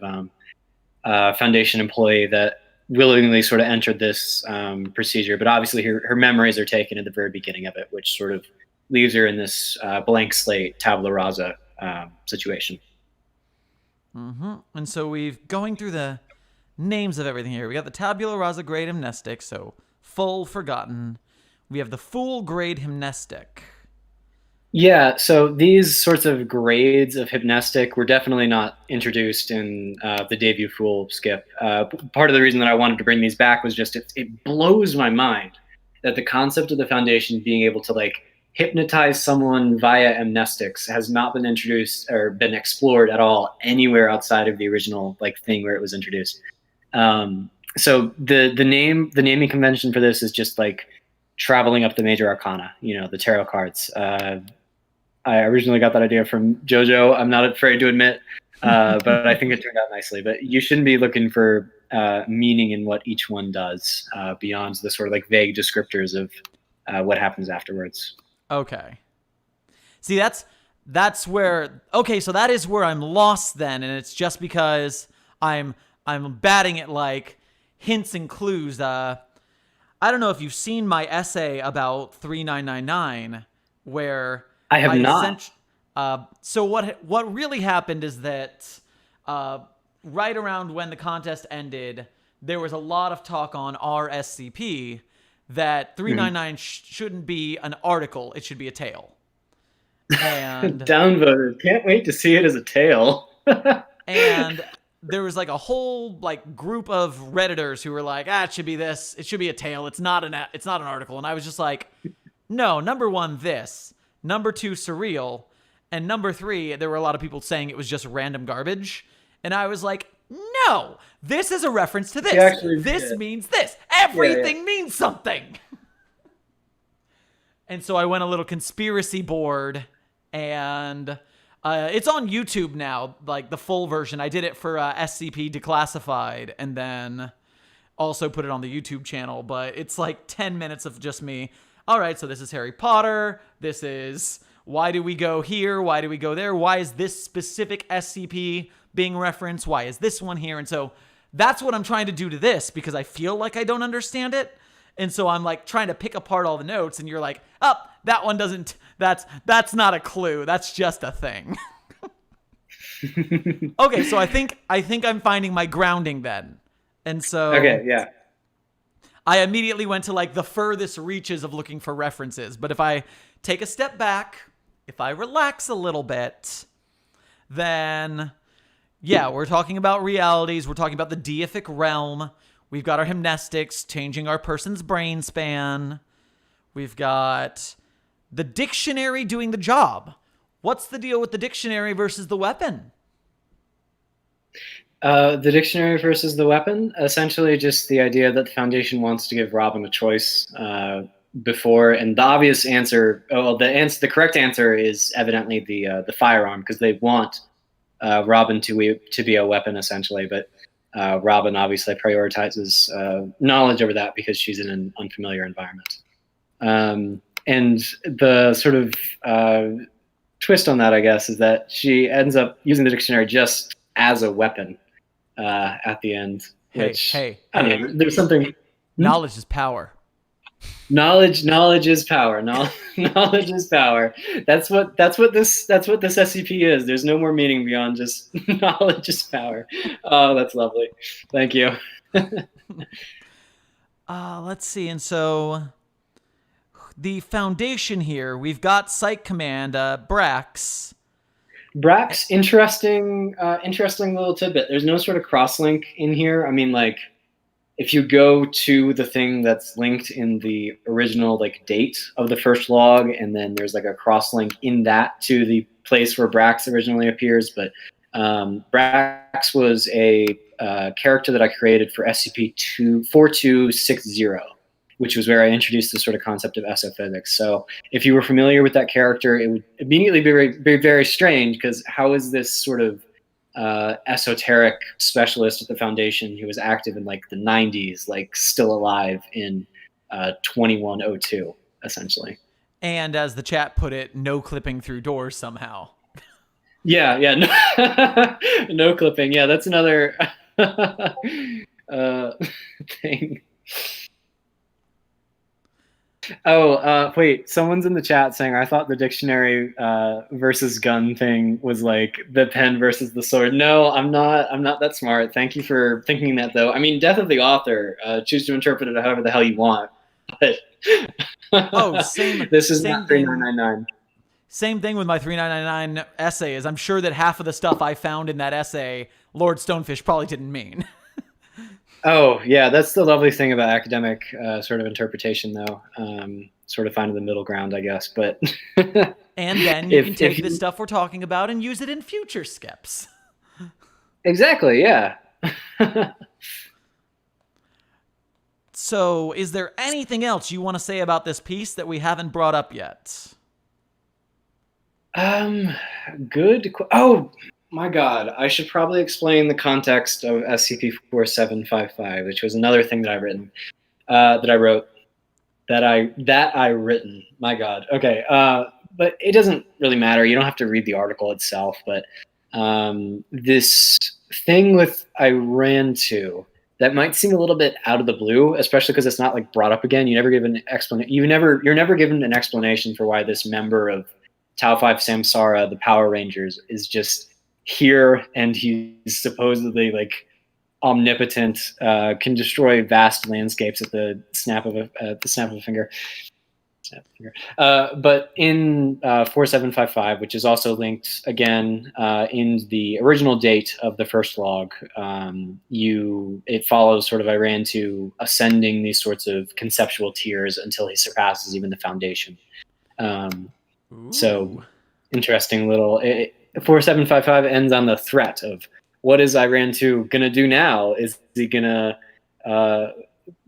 Foundation employee that willingly sort of entered this procedure, but obviously her memories are taken at the very beginning of it, which sort of leaves her in this blank slate tabula rasa situation. Mm-hmm. And so we've going through the names of everything here. We got the tabula rasa grade amnestic, so full forgotten. We have the full grade hymnestic. Yeah, so these sorts of grades of hypnestic were definitely not introduced in the debut Fool skip. Part of the reason that I wanted to bring these back was just it blows my mind that the concept of the Foundation being able to like hypnotize someone via amnestics has not been introduced or been explored at all anywhere outside of the original like thing where it was introduced. So the naming convention for this is just like traveling up the major arcana, the tarot cards. I originally got that idea from JoJo. I'm not afraid to admit, but I think it turned out nicely. But you shouldn't be looking for meaning in what each one does beyond the sort of like vague descriptors of what happens afterwards. Okay. See, that's where okay, so that is where I'm lost then, and it's just because I'm batting at like hints and clues. I don't know if you've seen my essay about 3999 where I have not. So what really happened is that right around when the contest ended, there was a lot of talk on our SCP that 399 shouldn't be an article; it should be a tale. And Downvoted. Can't wait to see it as a tale. and there was like a whole like group of redditors who were like, it should be this, it should be a tale, it's not an article. And I was just like, no, number one, this, number two, surreal, and number three, there were a lot of people saying it was just random garbage. And I was like, no, this is a reference to this. This means this. Everything means something. And so I went a little conspiracy board, and it's on YouTube now, like the full version. I did it for SCP Declassified, and then also put it on the YouTube channel. But it's like 10 minutes of just me. All right, so this is Harry Potter. This is why do we go here? Why do we go there? Why is this specific SCP being referenced? Why is this one here? And so that's what I'm trying to do to this, because I feel like I don't understand it. And so I'm like trying to pick apart all the notes, and you're like, oh, that one doesn't, that's not a clue. That's just a thing. Okay, so I think I'm finding my grounding then. And so okay, yeah. I immediately went to like the furthest reaches of looking for references. But if I take a step back, if I relax a little bit, then yeah, we're talking about realities. We're talking about the deific realm. We've got our hymnastics changing our person's brain span. We've got the dictionary doing the job. What's the deal with the dictionary versus the weapon? The dictionary versus the weapon, essentially just the idea that the Foundation wants to give Robin a choice before, and the obvious answer, the correct answer is evidently the firearm, because they want Robin to be a weapon essentially, but Robin obviously prioritizes knowledge over that because she's in an unfamiliar environment. And the sort of twist on that, I guess, is that she ends up using the dictionary just as a weapon at the end. Hey, I don't know, there's something. Knowledge is power. Knowledge is power. Knowledge is power. That's what this SCP is. There's no more meaning beyond just knowledge is power. Oh, that's lovely. Thank you. Let's see. And so the Foundation here, we've got Site Command, Brax. Brax, interesting little tidbit. There's no sort of cross-link in here. I mean, like, if you go to the thing that's linked in the original like date of the first log, and then there's like a cross-link in that to the place where Brax originally appears. But Brax was a character that I created for SCP-4260, which was where I introduced the sort of concept of esophysics. So if you were familiar with that character, it would immediately be very strange, because how is this sort of esoteric specialist at the Foundation who was active in like the 90s, like still alive in 2102, essentially. And as the chat put it, no clipping through doors somehow. Yeah, no clipping. Yeah, that's another thing. Oh, wait, someone's in the chat saying, I thought the dictionary versus gun thing was like the pen versus the sword. No, I'm not that smart. Thank you for thinking that, though. I mean, death of the author. Choose to interpret it however the hell you want. But Same. This is same not 3999. Same thing with my 3999 essay is I'm sure that half of the stuff I found in that essay, Lord Stonefish probably didn't mean. Oh, yeah, that's the lovely thing about academic sort of interpretation, though. Sort of finding the middle ground, I guess. But And then you can take this stuff we're talking about and use it in future skips. Exactly, yeah. So, is there anything else you want to say about this piece that we haven't brought up yet? Oh, my God. I should probably explain the context of SCP-4755, which was another thing that I've written, that I wrote, that I written. My God. Okay. But it doesn't really matter. You don't have to read the article itself. But this thing with I ran to that might seem a little bit out of the blue, especially because it's not like brought up again. You never give an explanation. You're never given an explanation for why this member of Tau 5 Samsara, the Power Rangers, is just here, and he's supposedly like omnipotent, can destroy vast landscapes at the snap of a finger. But in 4755, which is also linked again in the original date of the first log, it follows sort of Iran to ascending these sorts of conceptual tiers until he surpasses even the Foundation. So interesting little. 4755 ends on the threat of what is Iran 2 gonna do now? Is he gonna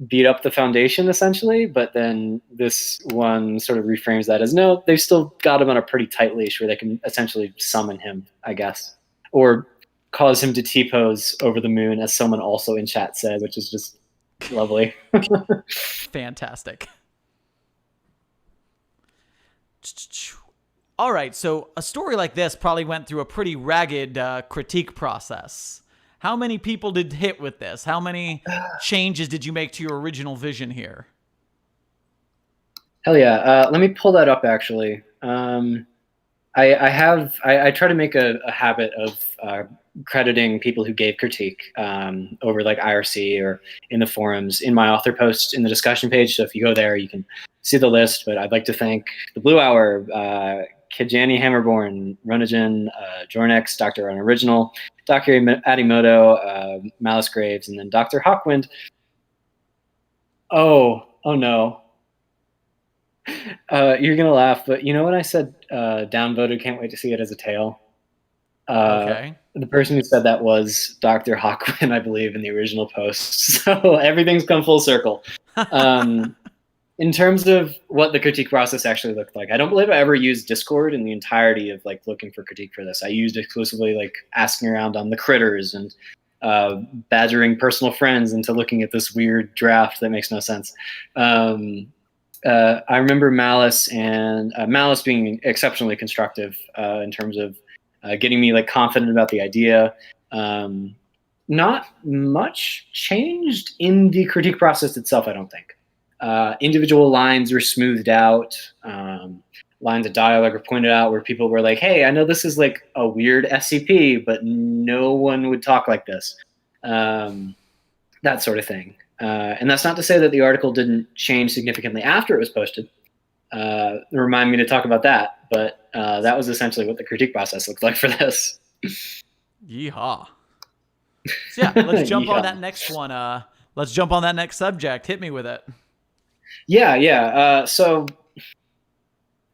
beat up the Foundation essentially? But then this one sort of reframes that as no, they've still got him on a pretty tight leash where they can essentially summon him, I guess, or cause him to T-pose over the moon, as someone also in chat said, which is just lovely. Fantastic. All right, so a story like this probably went through a pretty ragged critique process. How many people did hit with this? How many changes did you make to your original vision here? Hell yeah. Let me pull that up, actually. I try to make a habit of crediting people who gave critique over like IRC or in the forums, in my author post in the discussion page. So if you go there, you can see the list. But I'd like to thank the Blue Hour, Kijani Hammerborn, Runagen, Jornex, Dr. Unoriginal, Dr. Adimoto, Malice Graves, and then Dr. Hawkwind. Oh no. You're going to laugh, but you know when I said downvoted, can't wait to see it as a tale? Okay. The person who said that was Dr. Hawkwind, I believe, in the original post. So everything's come full circle. In terms of what the critique process actually looked like, I don't believe I ever used Discord in the entirety of like looking for critique for this. I used exclusively like asking around on the critters and badgering personal friends into looking at this weird draft that makes no sense. I remember Malice being exceptionally constructive in terms of getting me like confident about the idea. Not much changed in the critique process itself, I don't think. Individual lines were smoothed out. Lines of dialogue were pointed out where people were like, hey, I know this is like a weird SCP, but no one would talk like this. That sort of thing. And that's not to say that the article didn't change significantly after it was posted. Remind me to talk about that. But that was essentially what the critique process looked like for this. Yeehaw. So yeah, let's jump on that next one. Let's jump on that next subject. Hit me with it. Yeah. So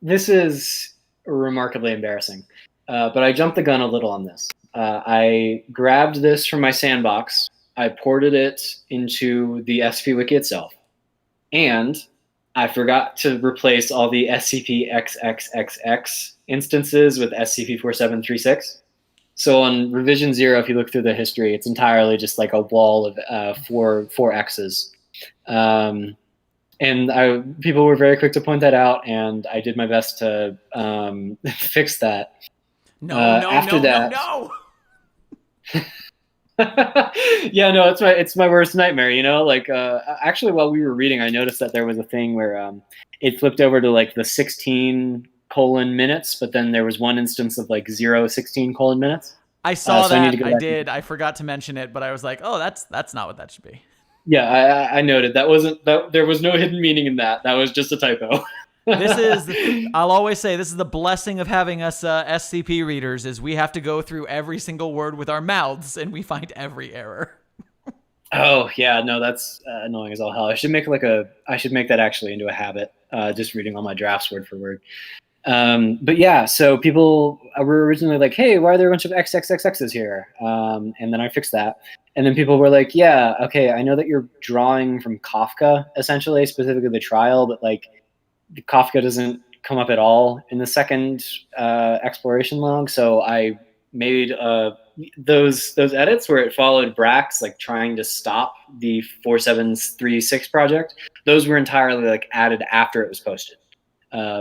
this is remarkably embarrassing. But I jumped the gun a little on this. I grabbed this from my sandbox. I ported it into the SCP Wiki itself. And I forgot to replace all the SCP-XXXX instances with SCP-4736. So on revision 0, if you look through the history, it's entirely just like a wall of four X's. And people were very quick to point that out, and I did my best to fix that. No. Yeah, no, it's my worst nightmare, you know? Like, actually, while we were reading, I noticed that there was a thing where it flipped over to like the 16 colon minutes, but then there was one instance of like 0:16 colon minutes. I saw that. I did. I forgot to mention it, but I was like, oh, that's not what that should be. Yeah, I noted that there was no hidden meaning in that. That was just a typo. I'll always say, this is the blessing of having us SCP readers, is we have to go through every single word with our mouths and we find every error. Oh yeah, no, that's annoying as all hell. I should make that actually into a habit. Just reading all my drafts word for word. But yeah, so people were originally like, "Hey, why are there a bunch of XXXXs here?" And then I fixed that. And then people were like, "Yeah, okay, I know that you're drawing from Kafka, essentially, specifically the trial, but like, Kafka doesn't come up at all in the second exploration log." So I made those edits where it followed Brax, like trying to stop the 4736 project. Those were entirely like added after it was posted.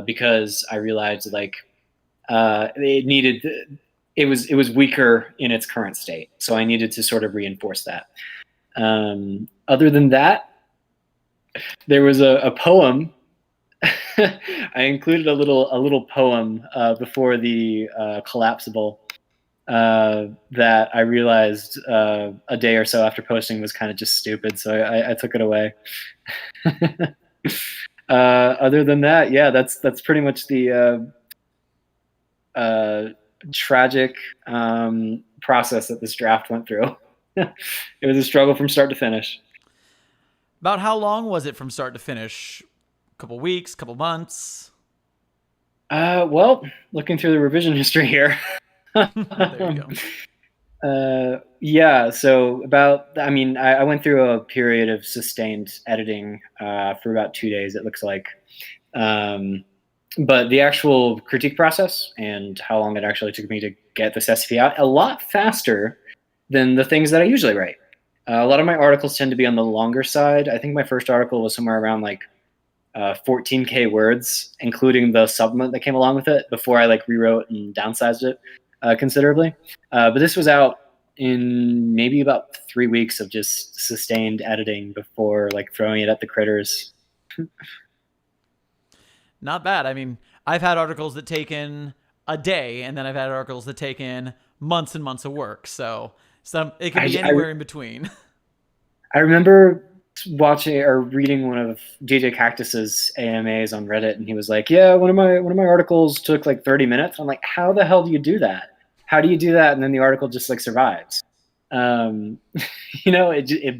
Because I realized like it was weaker in its current state, so I needed to sort of reinforce that. Other than that, there was a poem. I included a little poem before the collapsible that I realized a day or so after posting was kind of just stupid, so I took it away. Other than that, yeah, that's pretty much the tragic process that this draft went through. It was a struggle from start to finish. About how long was it from start to finish? A couple weeks, couple months? Well, looking through the revision history here. There you go. Yeah, so I went through a period of sustained editing for about 2 days, it looks like. But the actual critique process and how long it actually took me to get this SCP out, a lot faster than the things that I usually write. A lot of my articles tend to be on the longer side. I think my first article was somewhere around like 14K words, including the supplement that came along with it before I like rewrote and downsized it considerably. But this was out in maybe about 3 weeks of just sustained editing before like throwing it at the critters. Not bad. I mean, I've had articles that take in a day, and then I've had articles that take in months and months of work. So it could be anywhere in between. I remember watching or reading one of DJ Cactus's AMAs on Reddit, and he was like, "Yeah, one of my articles took like 30 minutes." I'm like, "How the hell do you do that? How do you do that?" And then the article just like survives. It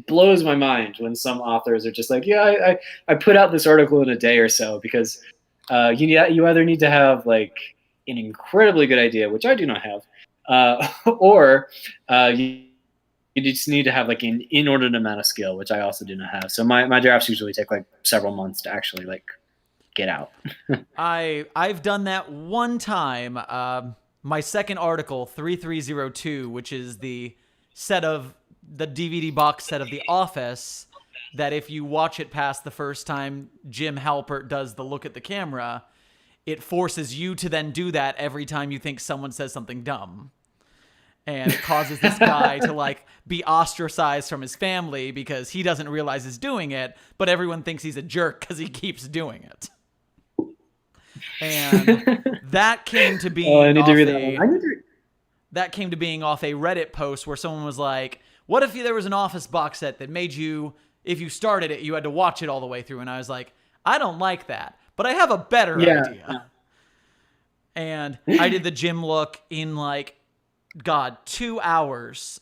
blows my mind when some authors are just like, "Yeah, I put out this article in a day or so," because you either need to have like an incredibly good idea, which I do not have, or you just need to have like an inordinate amount of skill, which I also do not have. So my drafts usually take like several months to actually like get out. I've done that one time. My second article, 3302, which is the DVD box set of The Office, that if you watch it past the first time Jim Halpert does the look at the camera, it forces you to then do that every time you think someone says something dumb. And it causes this guy to like be ostracized from his family because he doesn't realize he's doing it, but everyone thinks he's a jerk because he keeps doing it. And that came to being that came to being off a Reddit post where someone was like, "What if there was an Office box set that made you, if you started it, you had to watch it all the way through?" And I was like, "I don't like that, but I have a better idea." And I did the Jim look in like, 2 hours.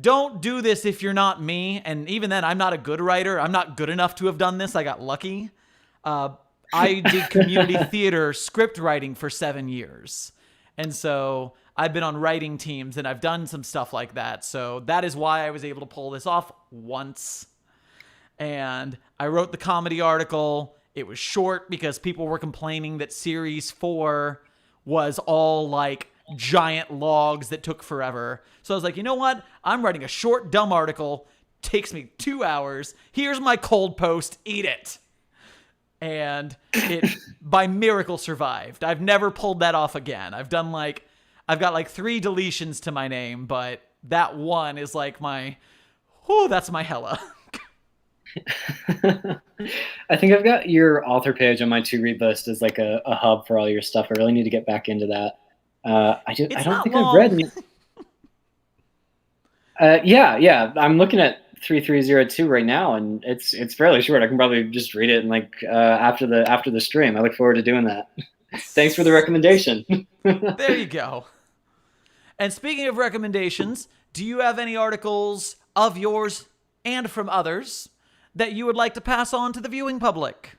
Don't do this if you're not me. And even then, I'm not a good writer. I'm not good enough to have done this. I got lucky. I did community theater script writing for 7 years. And so I've been on writing teams and I've done some stuff like that. So that is why I was able to pull this off once. And I wrote the comedy article. It was short because people were complaining that series 4 was all like giant logs that took forever. So I was like, you know what? I'm writing a short, dumb article. Takes me 2 hours. Here's my cold post. Eat it. And it, by miracle, survived. I've never pulled that off again. I've got like 3 deletions to my name, but that one is like that's my hella. I think I've got your author page on my to-read list as like a hub for all your stuff. I really need to get back into that. I don't think I've read. Yeah. I'm looking at SCP-4302 right now, and it's fairly short. I can probably just read it and after the stream. I look forward to doing that. Thanks for the recommendation. There you go. And speaking of recommendations, do you have any articles of yours and from others that you would like to pass on to the viewing public?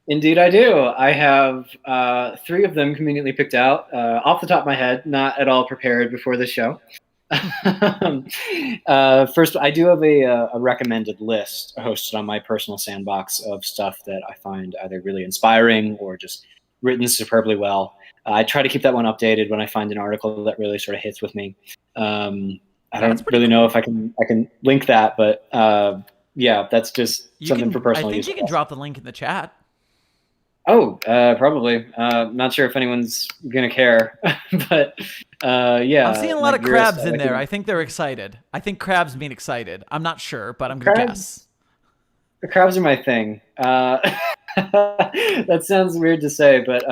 Indeed, I do. I have 3 of them conveniently picked out off the top of my head, not at all prepared before the show. First, I do have a recommended list hosted on my personal sandbox of stuff that I find either really inspiring or just written superbly well. I try to keep that one updated when I find an article that really sort of hits with me. I don't really know if I can link that, but yeah, that's just something for personal use. I think you can drop the link in the chat. Oh, probably. Not sure if anyone's gonna care, but yeah. I'm seeing a lot of crabs in there. I think they're excited. I think crabs mean excited. I'm not sure, but I'm gonna guess. The crabs are my thing. That sounds weird to say, but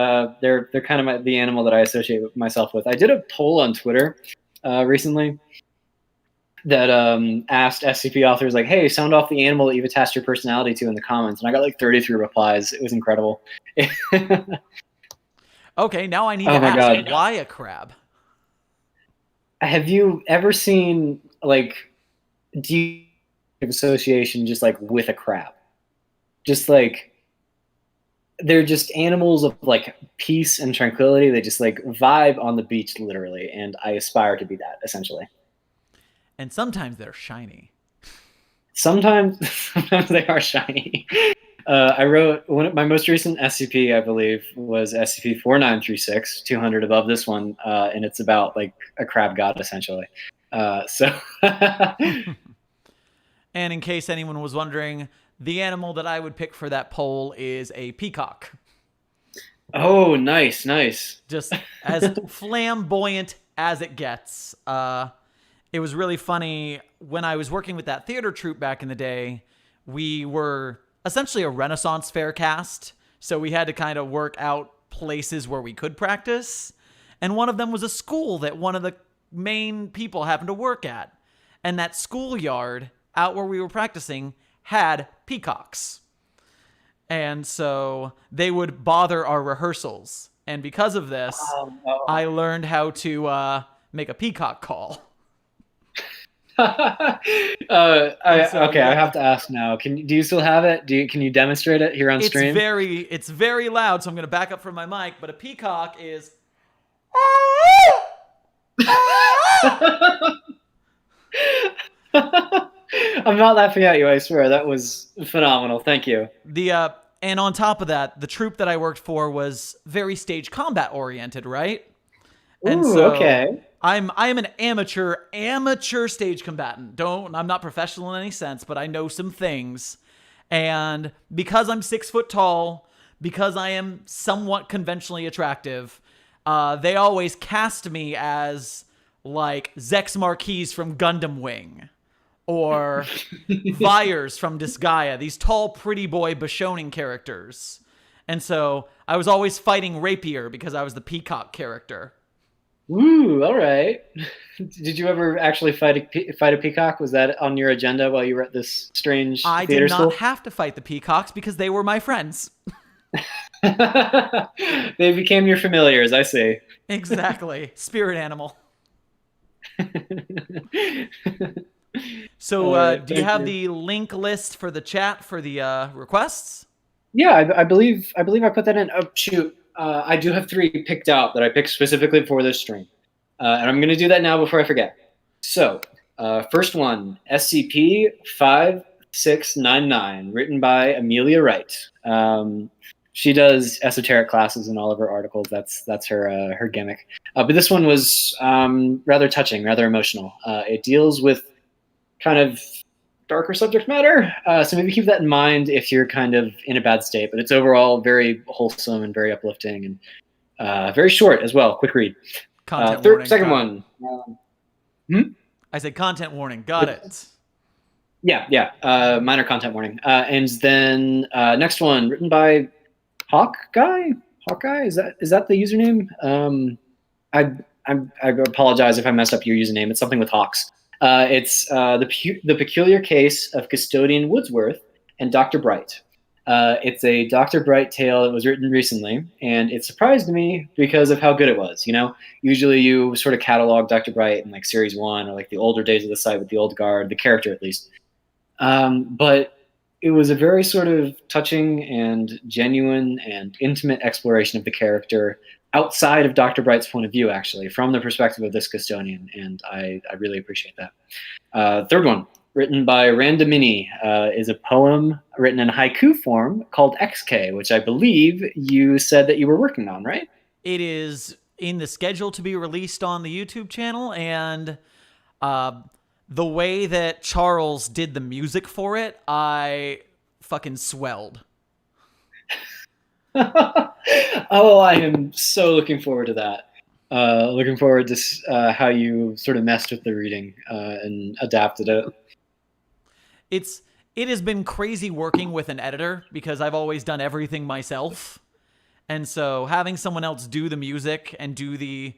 they're kind of the animal that I associate myself with. I did a poll on Twitter recently that asked SCP authors, like, hey, sound off the animal that you've attached your personality to in the comments. And I got like 33 replies. It was incredible. Okay, now I need to ask, God. Why a crab? Have you ever seen, like, association just, like, with a crab? Just, like, they're just animals of, like, peace and tranquility. They just, like, vibe on the beach, literally. And I aspire to be that, essentially. And sometimes they're shiny. Sometimes they are shiny. I wrote my most recent SCP, I believe, was SCP-4936, 200 above this one, and it's about like a crab god, essentially. So. And in case anyone was wondering, the animal that I would pick for that poll is a peacock. Oh, nice, nice. Just as flamboyant as it gets. It was really funny when I was working with that theater troupe back in the day. We were essentially a Renaissance fair cast, so we had to kind of work out places where we could practice. And one of them was a school that one of the main people happened to work at. And that schoolyard out where we were practicing had peacocks. And so they would bother our rehearsals. And because of this, I learned how to make a peacock call. Okay, I have to ask now. Do you still have it? Can you demonstrate it here on stream? It's very loud, so I'm going to back up from my mic. But a peacock is. I'm not laughing at you. I swear that was phenomenal. Thank you. And on top of that, the troupe that I worked for was very stage combat oriented, right? And so, okay. I am an amateur stage combatant. I'm not professional in any sense, but I know some things. And because I'm 6 foot tall, because I am somewhat conventionally attractive, they always cast me as like Zex Marquise from Gundam Wing or Vyers from Disgaea, these tall, pretty boy Bishonen characters. And so I was always fighting Rapier because I was the peacock character. Ooh, all right. Did you ever actually fight a peacock? Was that on your agenda while you were at this strange theater school? I did not have to fight the peacocks because they were my friends. They became your familiars, I see. Exactly. Spirit animal. So do you have the link list for the chat for the requests? Yeah, I believe I put that in. Oh, shoot. I do have 3 picked out that I picked specifically for this stream. And I'm going to do that now before I forget. So, first one, SCP-5699, written by Amelia Wright. She does esoteric classes in all of her articles. That's her gimmick. But this one was rather touching, rather emotional. It deals with kind of darker subject matter, so maybe keep that in mind if you're kind of in a bad state, but it's overall very wholesome and very uplifting and very short as well. Quick read. Content warning. Second one. I said content warning. Got it. Yeah. Minor content warning. And then next one, written by Hawkeye. Is that the username? I apologize if I messed up your username. It's something with hawks. It's the Peculiar Case of Custodian Woodsworth and Dr. Bright. It's a Dr. Bright tale that was written recently, and it surprised me because of how good it was. Usually you sort of catalog Dr. Bright in like series 1 or like the older days of the site with the old guard, the character at least. But it was a very sort of touching and genuine and intimate exploration of the character outside of Dr. Bright's point of view, actually, from the perspective of this custodian, and I really appreciate that. Third one, written by Randomini, is a poem written in haiku form called XK, which I believe you said that you were working on, right? It is in the schedule to be released on the YouTube channel, and the way that Charles did the music for it, I fucking swelled. Oh, I am so looking forward to that. Looking forward to how you sort of messed with the reading and adapted it. It has been crazy working with an editor because I've always done everything myself. And so having someone else do the music and do the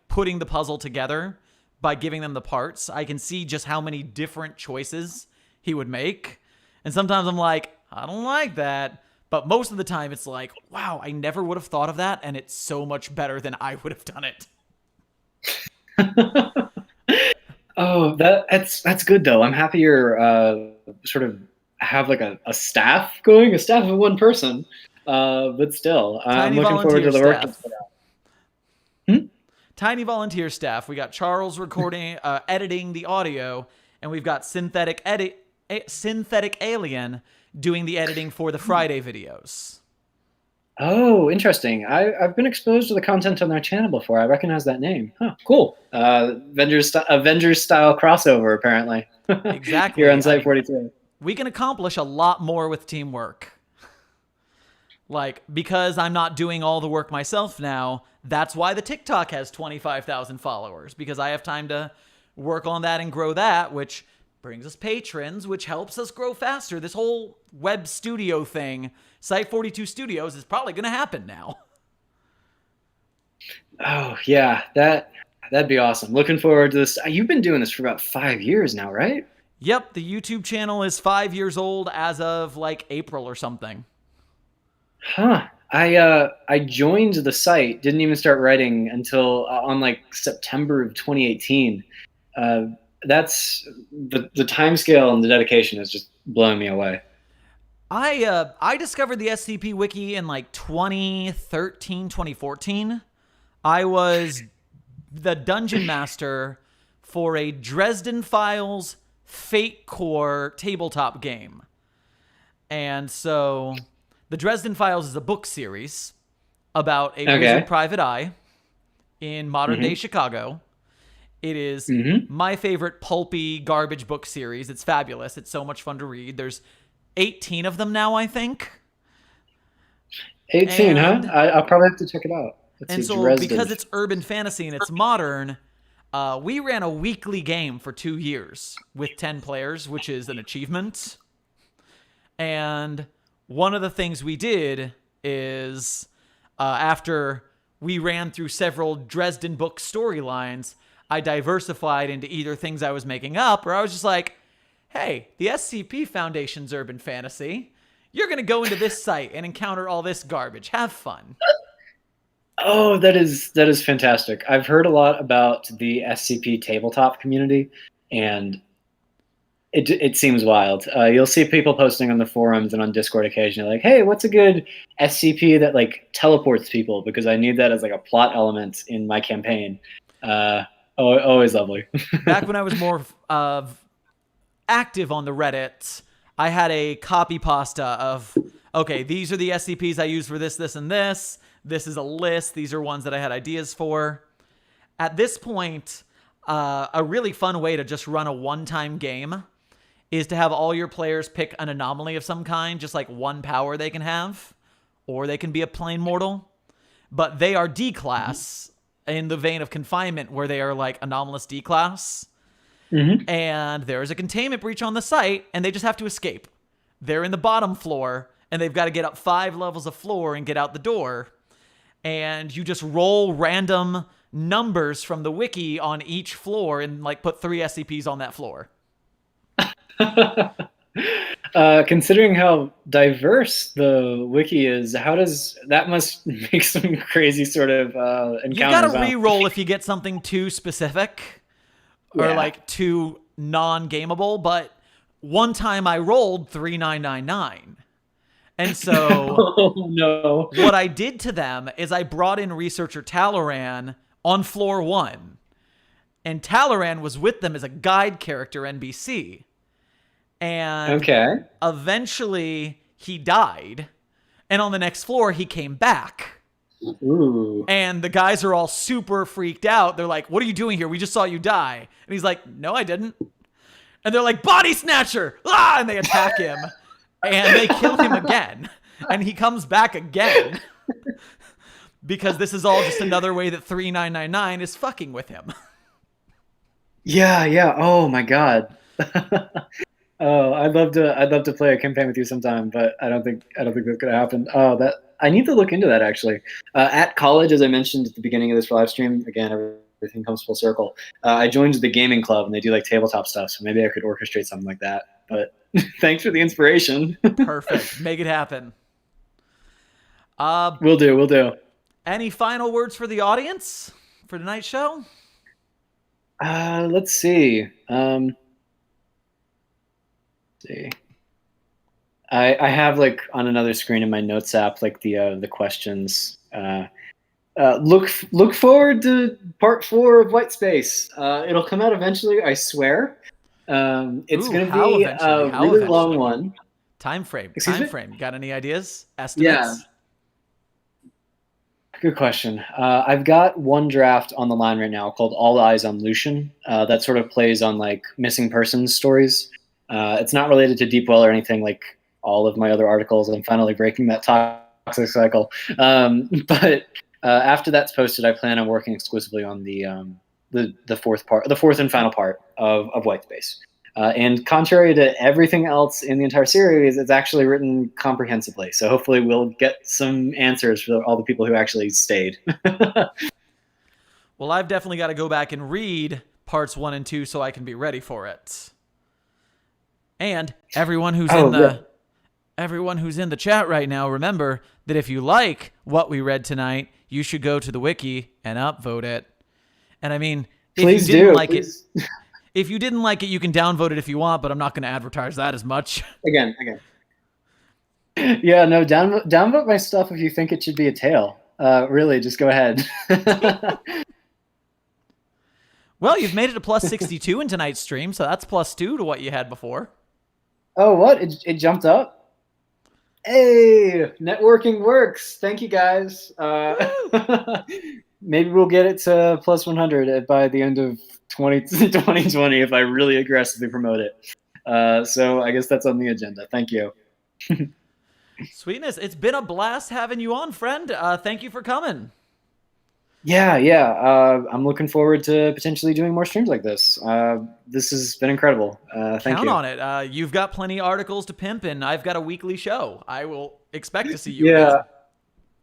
putting the puzzle together by giving them the parts, I can see just how many different choices he would make. And sometimes I'm like, I don't like that. But most of the time it's like, wow, I never would have thought of that, and it's so much better than I would have done it. Oh, that's good though. I'm happy you're sort of have like a staff going, a staff of one person. But still, I'm looking forward to the work that's put out. Tiny volunteer staff. We got Charles recording, editing the audio, and we've got Synthetic Alien doing the editing for the Friday videos. Oh, interesting. I've been exposed to the content on their channel before. I recognize that name. Huh, cool. Avengers style crossover, apparently. Exactly. Here on Site-42. We can accomplish a lot more with teamwork. Because I'm not doing all the work myself now, that's why the TikTok has 25,000 followers, because I have time to work on that and grow that, which brings us patrons, which helps us grow faster. This whole web studio thing, Site-42 Studios, is probably going to happen now. Oh, yeah, that'd be awesome. Looking forward to this. You've been doing this for about 5 years now, right? Yep, the YouTube channel is 5 years old as of April or something. Huh. I joined the site, didn't even start writing until on September of 2018. That's the time scale and the dedication is just blowing me away. I discovered the SCP wiki in 2013, 2014. I was the dungeon master for a Dresden Files Fate Core tabletop game. And so the Dresden Files is a book series about a wizard private eye in modern-day Chicago. It is my favorite pulpy garbage book series. It's fabulous. It's so much fun to read. There's 18 of them now, I think. 18, huh? I'll probably have to check it out. Because it's urban fantasy and it's modern, we ran a weekly game for 2 years with 10 players, which is an achievement. And one of the things we did is, after we ran through several Dresden book storylines, I diversified into either things I was making up, or I was just like, hey, the SCP Foundation's urban fantasy. You're going to go into this site and encounter all this garbage. Have fun. Oh, that is fantastic. I've heard a lot about the SCP tabletop community, and it seems wild. You'll see people posting on the forums and on Discord occasionally, like, hey, what's a good SCP that teleports people? Because I need that as a plot element in my campaign. Always lovely. Back when I was more active on the Reddit, I had a copy pasta of, okay, these are the SCPs I use for this, this, and this. This is a list. These are ones that I had ideas for. At this point, a really fun way to just run a one-time game is to have all your players pick an anomaly of some kind, just one power they can have, or they can be a plain mortal. But they are D-class in the vein of confinement, where they are anomalous D-class. And there's a containment breach on the site, and they just have to escape. They're in the bottom floor, and they've got to get up 5 levels of floor and get out the door. And you just roll random numbers from the wiki on each floor and like put 3 SCPs on that floor. Considering how diverse the wiki is, how does that must make some crazy sort of encounters? You got to re-roll if you get something too specific or like too non-gameable. But one time I rolled 3999. And so oh, no. What I did to them is I brought in researcher Talaran on floor 1. And Talaran was with them as a guide character NPC. And eventually he died. And on the next floor, he came back. Ooh. And the guys are all super freaked out. They're like, what are you doing here? We just saw you die. And he's like, no, I didn't. And they're like, body snatcher! Ah! And they attack him. And they kill him again. And he comes back again. Because this is all just another way that 3999 is fucking with him. Yeah. Oh my god. Oh, I'd love to play a campaign with you sometime, but I don't think that's gonna happen. Oh, that I need to look into that actually. At college, as I mentioned at the beginning of this live stream, again, everything comes full circle. I joined the gaming club, and they do like tabletop stuff, so maybe I could orchestrate something like that. But thanks for the inspiration. Perfect. Make it happen. Will do. Any final words for the audience for tonight's show? Let's see. I have like on another screen in my notes app like the questions. Look forward to part 4 of White Space. It'll come out eventually, I swear. It's going to be a really long one. Time frame. Excuse me? Got any ideas? Estimates? Yeah. Good question. I've got one draft on the line right now called All Eyes on Lucian. That sort of plays on like missing persons stories. It's not related to Deep Well or anything like all of my other articles. I'm finally breaking that toxic cycle. But after that's posted, I plan on working exclusively on the fourth and final part of White Space. And contrary to everything else in the entire series, it's actually written comprehensively. So hopefully we'll get some answers for all the people who actually stayed. Well, I've definitely got to go back and read parts 1 and 2 so I can be ready for it. And everyone who's everyone who's in the chat right now, remember that if you like what we read tonight, you should go to the wiki and upvote it. And I mean, if you didn't like it, if you didn't like it, you can downvote it if you want, but I'm not going to advertise that as much. Again. Yeah, no, downvote my stuff if you think it should be a tale. Really, just go ahead. Well, you've made it a plus 62 in tonight's stream, so that's plus 2 to what you had before. Oh, what? It jumped up? Hey, networking works. Thank you, guys. Maybe we'll get it to plus 100 by the end of 2020 if I really aggressively promote it. So I guess that's on the agenda. Thank you. Sweetness. It's been a blast having you on, friend. Thank you for coming. Yeah. I'm looking forward to potentially doing more streams like this. This has been incredible. Thank you. Count on it. You've got plenty of articles to pimp, and I've got a weekly show. I will expect to see you again.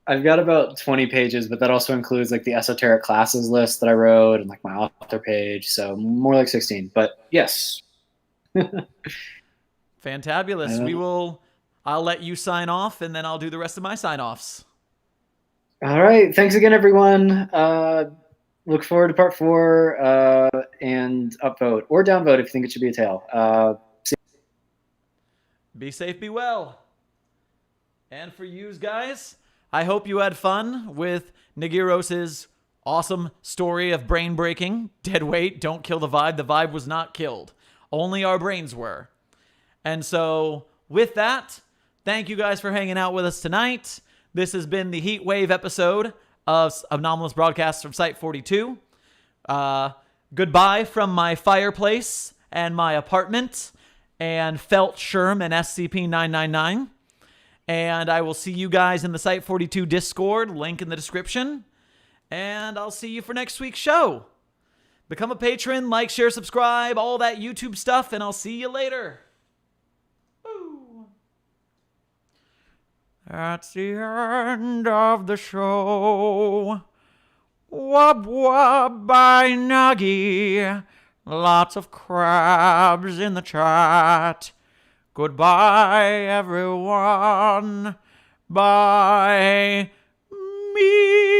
I've got about 20 pages, but that also includes like the esoteric classes list that I wrote and like my author page. So more like 16, but yes. Fantabulous. I'll let you sign off, and then I'll do the rest of my sign-offs. All right. Thanks again, everyone. Look forward to part 4 and upvote or downvote if you think it should be a tale. Be safe, be well. And for you guys, I hope you had fun with Nagiros' awesome story of brain breaking. Dead weight, don't kill the vibe. The vibe was not killed. Only our brains were. And so with that, thank you guys for hanging out with us tonight. This has been the Heat Wave episode of Anomalous Broadcasts from Site-42. Goodbye from my fireplace and my apartment and Felt Sherm and SCP-999. And I will see you guys in the Site-42 Discord, link in the description. And I'll see you for next week's show. Become a patron, like, share, subscribe, all that YouTube stuff, and I'll see you later. That's the end of the show. Wub wub by Nuggy. Lots of crabs in the chat. Goodbye, everyone. Bye. Me.